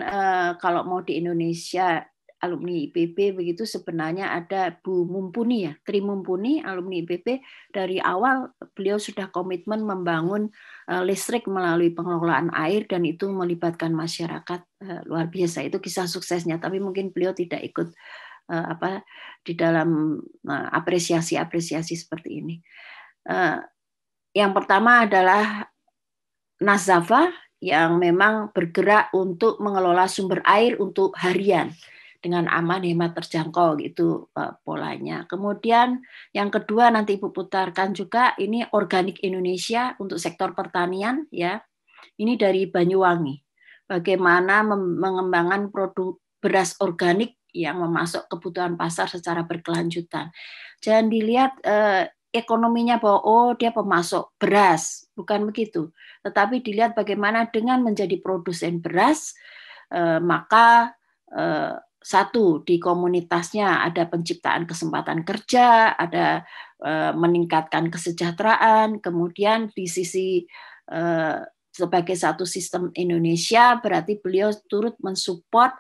kalau mau di Indonesia alumni IPB begitu, sebenarnya ada Bu Mumpuni ya, Tri Mumpuni, alumni IPB. Dari awal beliau sudah komitmen membangun listrik melalui pengelolaan air, dan itu melibatkan masyarakat luar biasa. Itu kisah suksesnya, tapi mungkin beliau tidak ikut di dalam apresiasi seperti ini. Yang pertama adalah Nazafa yang memang bergerak untuk mengelola sumber air untuk harian dengan aman, hemat, terjangkau gitu polanya. Kemudian yang kedua nanti Ibu putarkan juga, ini Organik Indonesia untuk sektor pertanian ya. Ini dari Banyuwangi. Bagaimana mengembangkan produk beras organik yang memasuk kebutuhan pasar secara berkelanjutan. Jangan dilihat ekonominya bahwa oh dia pemasok beras, bukan begitu. Tetapi dilihat bagaimana dengan menjadi produsen beras, maka satu, di komunitasnya ada penciptaan kesempatan kerja, ada meningkatkan kesejahteraan, kemudian di sisi sebagai satu sistem Indonesia, berarti beliau turut mensupport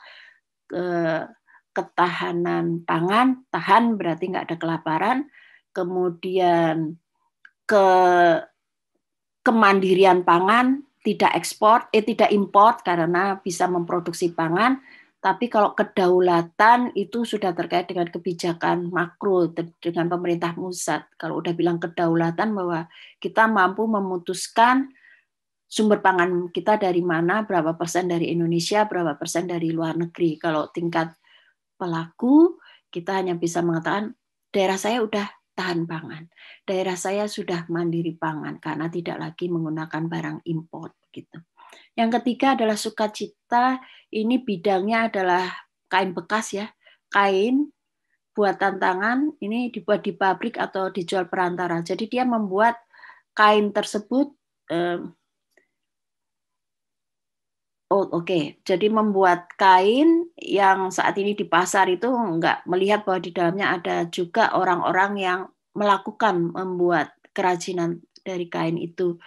ketahanan pangan, tahan berarti nggak ada kelaparan, kemudian kemandirian pangan, tidak import karena bisa memproduksi pangan. Tapi kalau kedaulatan itu sudah terkait dengan kebijakan makro dengan pemerintah pusat. Kalau udah bilang kedaulatan bahwa kita mampu memutuskan sumber pangan kita dari mana, berapa persen dari Indonesia, berapa persen dari luar negeri. Kalau tingkat pelaku, kita hanya bisa mengatakan daerah saya udah tahan pangan, daerah saya sudah mandiri pangan karena tidak lagi menggunakan barang import gitu. Yang ketiga adalah sukacita, ini bidangnya adalah kain bekas ya, kain buatan tangan, ini dibuat di pabrik atau dijual perantara. Jadi dia membuat kain tersebut, jadi membuat kain yang saat ini di pasar itu enggak melihat bahwa di dalamnya ada juga orang-orang yang melakukan membuat kerajinan dari kain itu.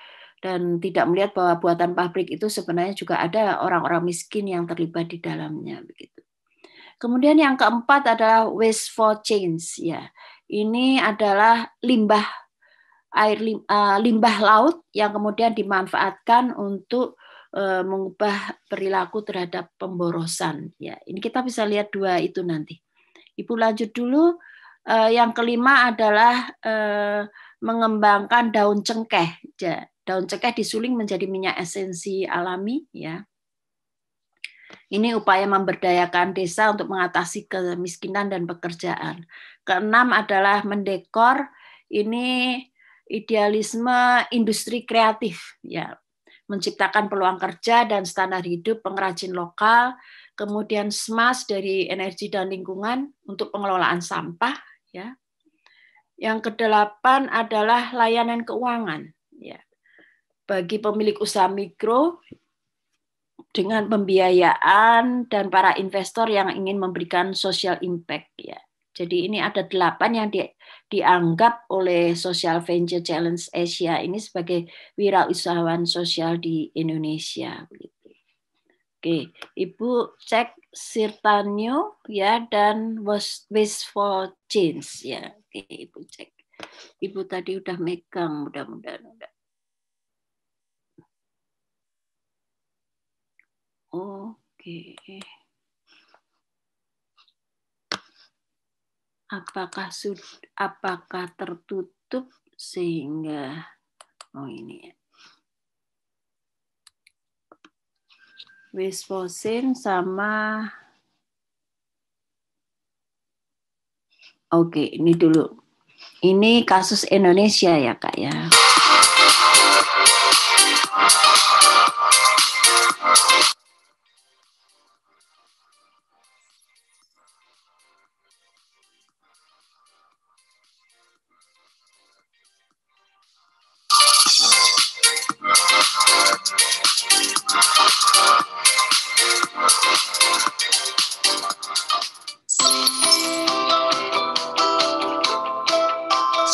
Dan tidak melihat bahwa buatan pabrik itu sebenarnya juga ada orang-orang miskin yang terlibat di dalamnya begitu. Kemudian yang keempat adalah waste for change. Ya, ini adalah limbah laut yang kemudian dimanfaatkan untuk mengubah perilaku terhadap pemborosan. Ya, ini kita bisa lihat dua itu nanti. Ibu lanjut dulu. Yang kelima adalah mengembangkan daun cengkeh. Ya, daun cengkeh disuling menjadi minyak esensi alami. Ya. Ini upaya memberdayakan desa untuk mengatasi kemiskinan dan pekerjaan. Keenam adalah mendekor. Ini idealisme industri kreatif. Ya. Menciptakan peluang kerja dan standar hidup pengrajin lokal, kemudian SMAS dari energi dan lingkungan untuk pengelolaan sampah. Ya. Yang kedelapan adalah layanan keuangan. Ya. Bagi pemilik usaha mikro dengan pembiayaan dan para investor yang ingin memberikan social impact. Ya. Jadi ini ada 8 yang dianggap oleh Social Venture Challenge Asia ini sebagai wirausahawan sosial di Indonesia. Oke, Ibu cek Sirtanio ya dan Waste for Change ya. Oke, Ibu cek. Ibu tadi udah megang, mudah-mudahan udah. Oke. Apakah tertutup sehingga ini ya. Wisposin sama Oke, ini dulu. Ini kasus Indonesia ya, Kak ya.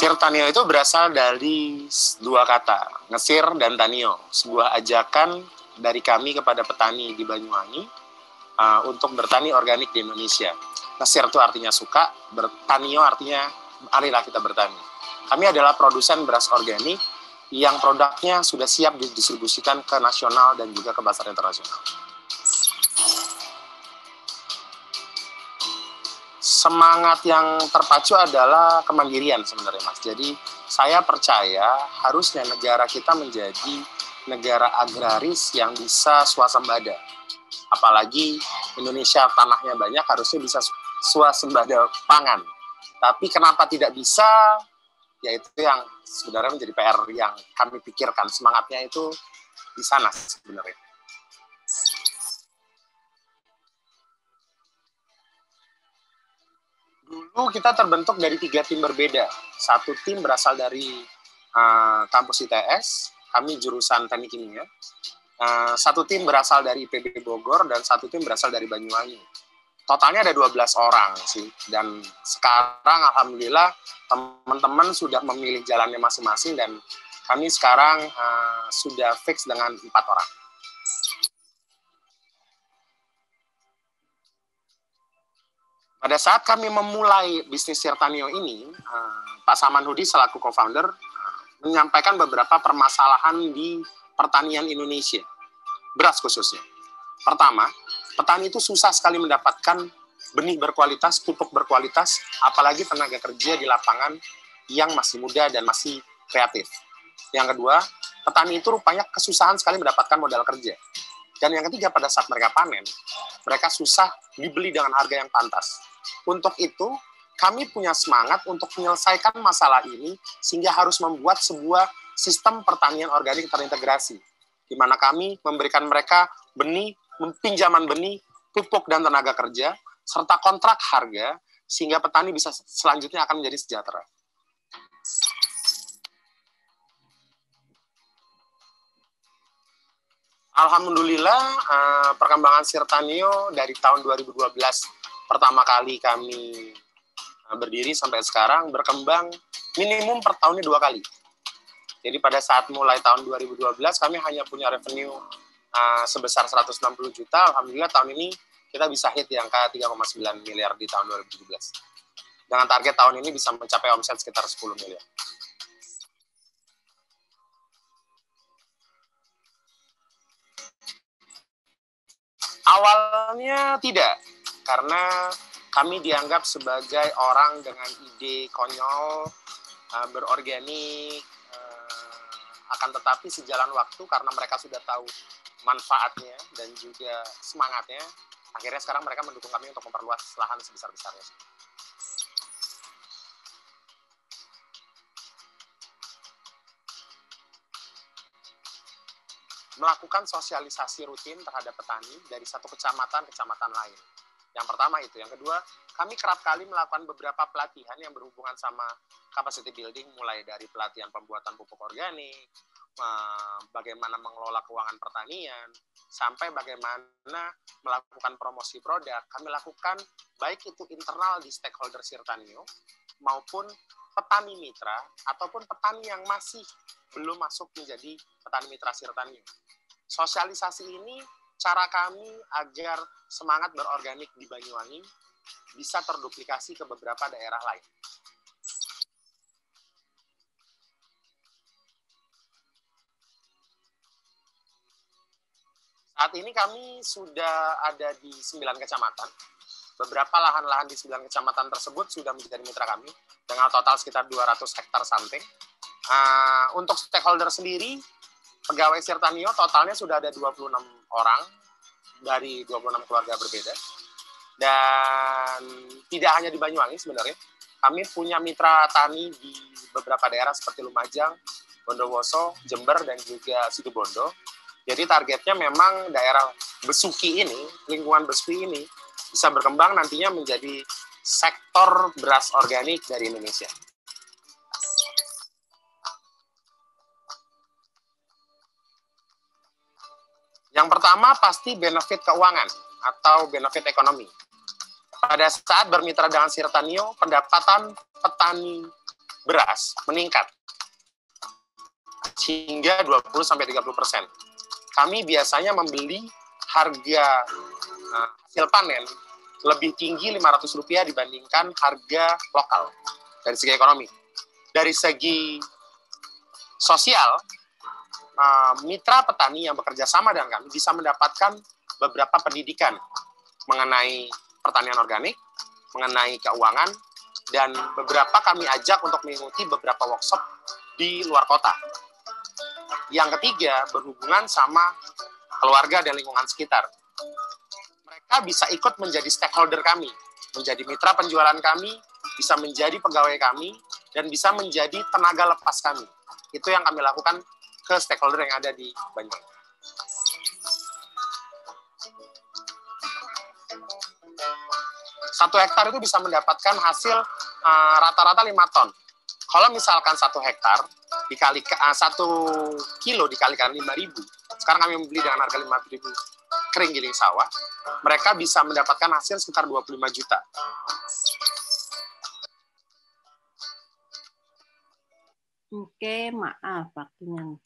Sirtanio itu berasal dari dua kata, ngesir dan tanio, sebuah ajakan dari kami kepada petani di Banyuwangi untuk bertani organik di Indonesia. Ngesir itu artinya suka, tanio artinya marilah kita bertani. Kami adalah produsen beras organik yang produknya sudah siap didistribusikan ke nasional dan juga ke pasar internasional. Semangat yang terpacu adalah kemandirian sebenarnya, Mas. Jadi saya percaya harusnya negara kita menjadi negara agraris yang bisa swasembada. Apalagi Indonesia tanahnya banyak, harusnya bisa swasembada pangan. Tapi kenapa tidak bisa? Ya itu yang sebenarnya menjadi PR yang kami pikirkan. Semangatnya itu di sana sebenarnya. Dulu kita terbentuk dari 3 tim berbeda. Satu tim berasal dari kampus ITS, kami jurusan teknik kimia. Satu tim berasal dari IPB Bogor, dan satu tim berasal dari Banyuwangi. Totalnya ada 12 orang sih. Dan sekarang alhamdulillah teman-teman sudah memilih jalannya masing-masing, dan kami sekarang sudah fix dengan 4 orang. Pada saat kami memulai bisnis Sirtanio ini, Pak Samanhudi selaku co-founder menyampaikan beberapa permasalahan di pertanian Indonesia, beras khususnya. Pertama, petani itu susah sekali mendapatkan benih berkualitas, pupuk berkualitas, apalagi tenaga kerja di lapangan yang masih muda dan masih kreatif. Yang kedua, petani itu rupanya kesusahan sekali mendapatkan modal kerja. Dan yang ketiga, pada saat mereka panen, mereka susah dibeli dengan harga yang pantas. Untuk itu, kami punya semangat untuk menyelesaikan masalah ini, sehingga harus membuat sebuah sistem pertanian organik terintegrasi, di mana kami memberikan mereka benih, pinjaman benih, pupuk dan tenaga kerja, serta kontrak harga, sehingga petani bisa selanjutnya akan menjadi sejahtera. Alhamdulillah, perkembangan Sirtanio dari tahun 2012 pertama kali kami berdiri sampai sekarang berkembang minimum per tahunnya 2 kali. Jadi pada saat mulai tahun 2012 kami hanya punya revenue sebesar 160 juta. Alhamdulillah tahun ini kita bisa hit di angka 3,9 miliar di tahun 2017. Dengan target tahun ini bisa mencapai omset sekitar 10 miliar. Awalnya tidak, karena kami dianggap sebagai orang dengan ide konyol, berorganik, akan tetapi sejalan waktu karena mereka sudah tahu manfaatnya dan juga semangatnya, akhirnya sekarang mereka mendukung kami untuk memperluas lahan sebesar-besarnya. Melakukan sosialisasi rutin terhadap petani dari satu kecamatan ke kecamatan lain. Yang pertama itu. Yang kedua, kami kerap kali melakukan beberapa pelatihan yang berhubungan sama capacity building, mulai dari pelatihan pembuatan pupuk organik, bagaimana mengelola keuangan pertanian, sampai bagaimana melakukan promosi produk. Kami lakukan baik itu internal di stakeholder Sirtanio, maupun petani mitra, ataupun petani yang masih belum masuk menjadi petani mitra Sirtanio. Sosialisasi ini cara kami agar semangat berorganik di Banyuwangi bisa terduplikasi ke beberapa daerah lain. Saat ini kami sudah ada di 9 kecamatan. Beberapa lahan-lahan di 9 kecamatan tersebut sudah menjadi mitra kami dengan total sekitar 200 hektar something. Untuk stakeholder sendiri, pegawai Sirtanio totalnya sudah ada 26 orang dari 26 keluarga berbeda. Dan tidak hanya di Banyuwangi sebenarnya, kami punya mitra tani di beberapa daerah seperti Lumajang, Bondowoso, Jember, dan juga Situbondo. Jadi targetnya memang daerah Besuki ini, lingkungan Besuki ini, bisa berkembang nantinya menjadi sektor beras organik dari Indonesia. Yang pertama pasti benefit keuangan atau benefit ekonomi. Pada saat bermitra dengan Sirtanio, pendapatan petani beras meningkat hingga 20-30%. Kami biasanya membeli harga hasil panen lebih tinggi Rp500 dibandingkan harga lokal dari segi ekonomi. Dari segi sosial, mitra petani yang bekerja sama dengan kami bisa mendapatkan beberapa pendidikan mengenai pertanian organik, mengenai keuangan, dan beberapa kami ajak untuk mengikuti beberapa workshop di luar kota. Yang ketiga, berhubungan sama keluarga dan lingkungan sekitar. Mereka bisa ikut menjadi stakeholder kami, menjadi mitra penjualan kami, bisa menjadi pegawai kami, dan bisa menjadi tenaga lepas kami. Itu yang kami lakukan ke stakeholder yang ada di Banyuwangi. Satu hektar itu bisa mendapatkan hasil rata-rata 5 ton. Kalau misalkan 1 hektar dikali 1 kilo dikalikan 5.000, sekarang kami membeli dengan harga 5.000 kering giling sawah, mereka bisa mendapatkan hasil sekitar 25 juta. Oke, maaf waktunya.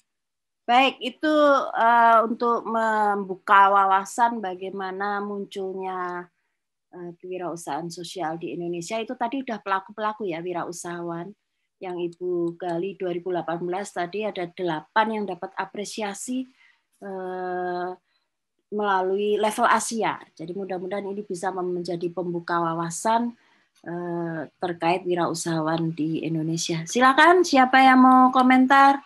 Baik, itu untuk membuka wawasan bagaimana munculnya kewirausahaan sosial di Indonesia. Itu tadi udah pelaku-pelaku ya, wirausahawan yang Ibu gali 2018 tadi ada 8 yang dapat apresiasi melalui level Asia. Jadi mudah-mudahan ini bisa menjadi pembuka wawasan terkait wirausahawan di Indonesia. Silakan, siapa yang mau komentar?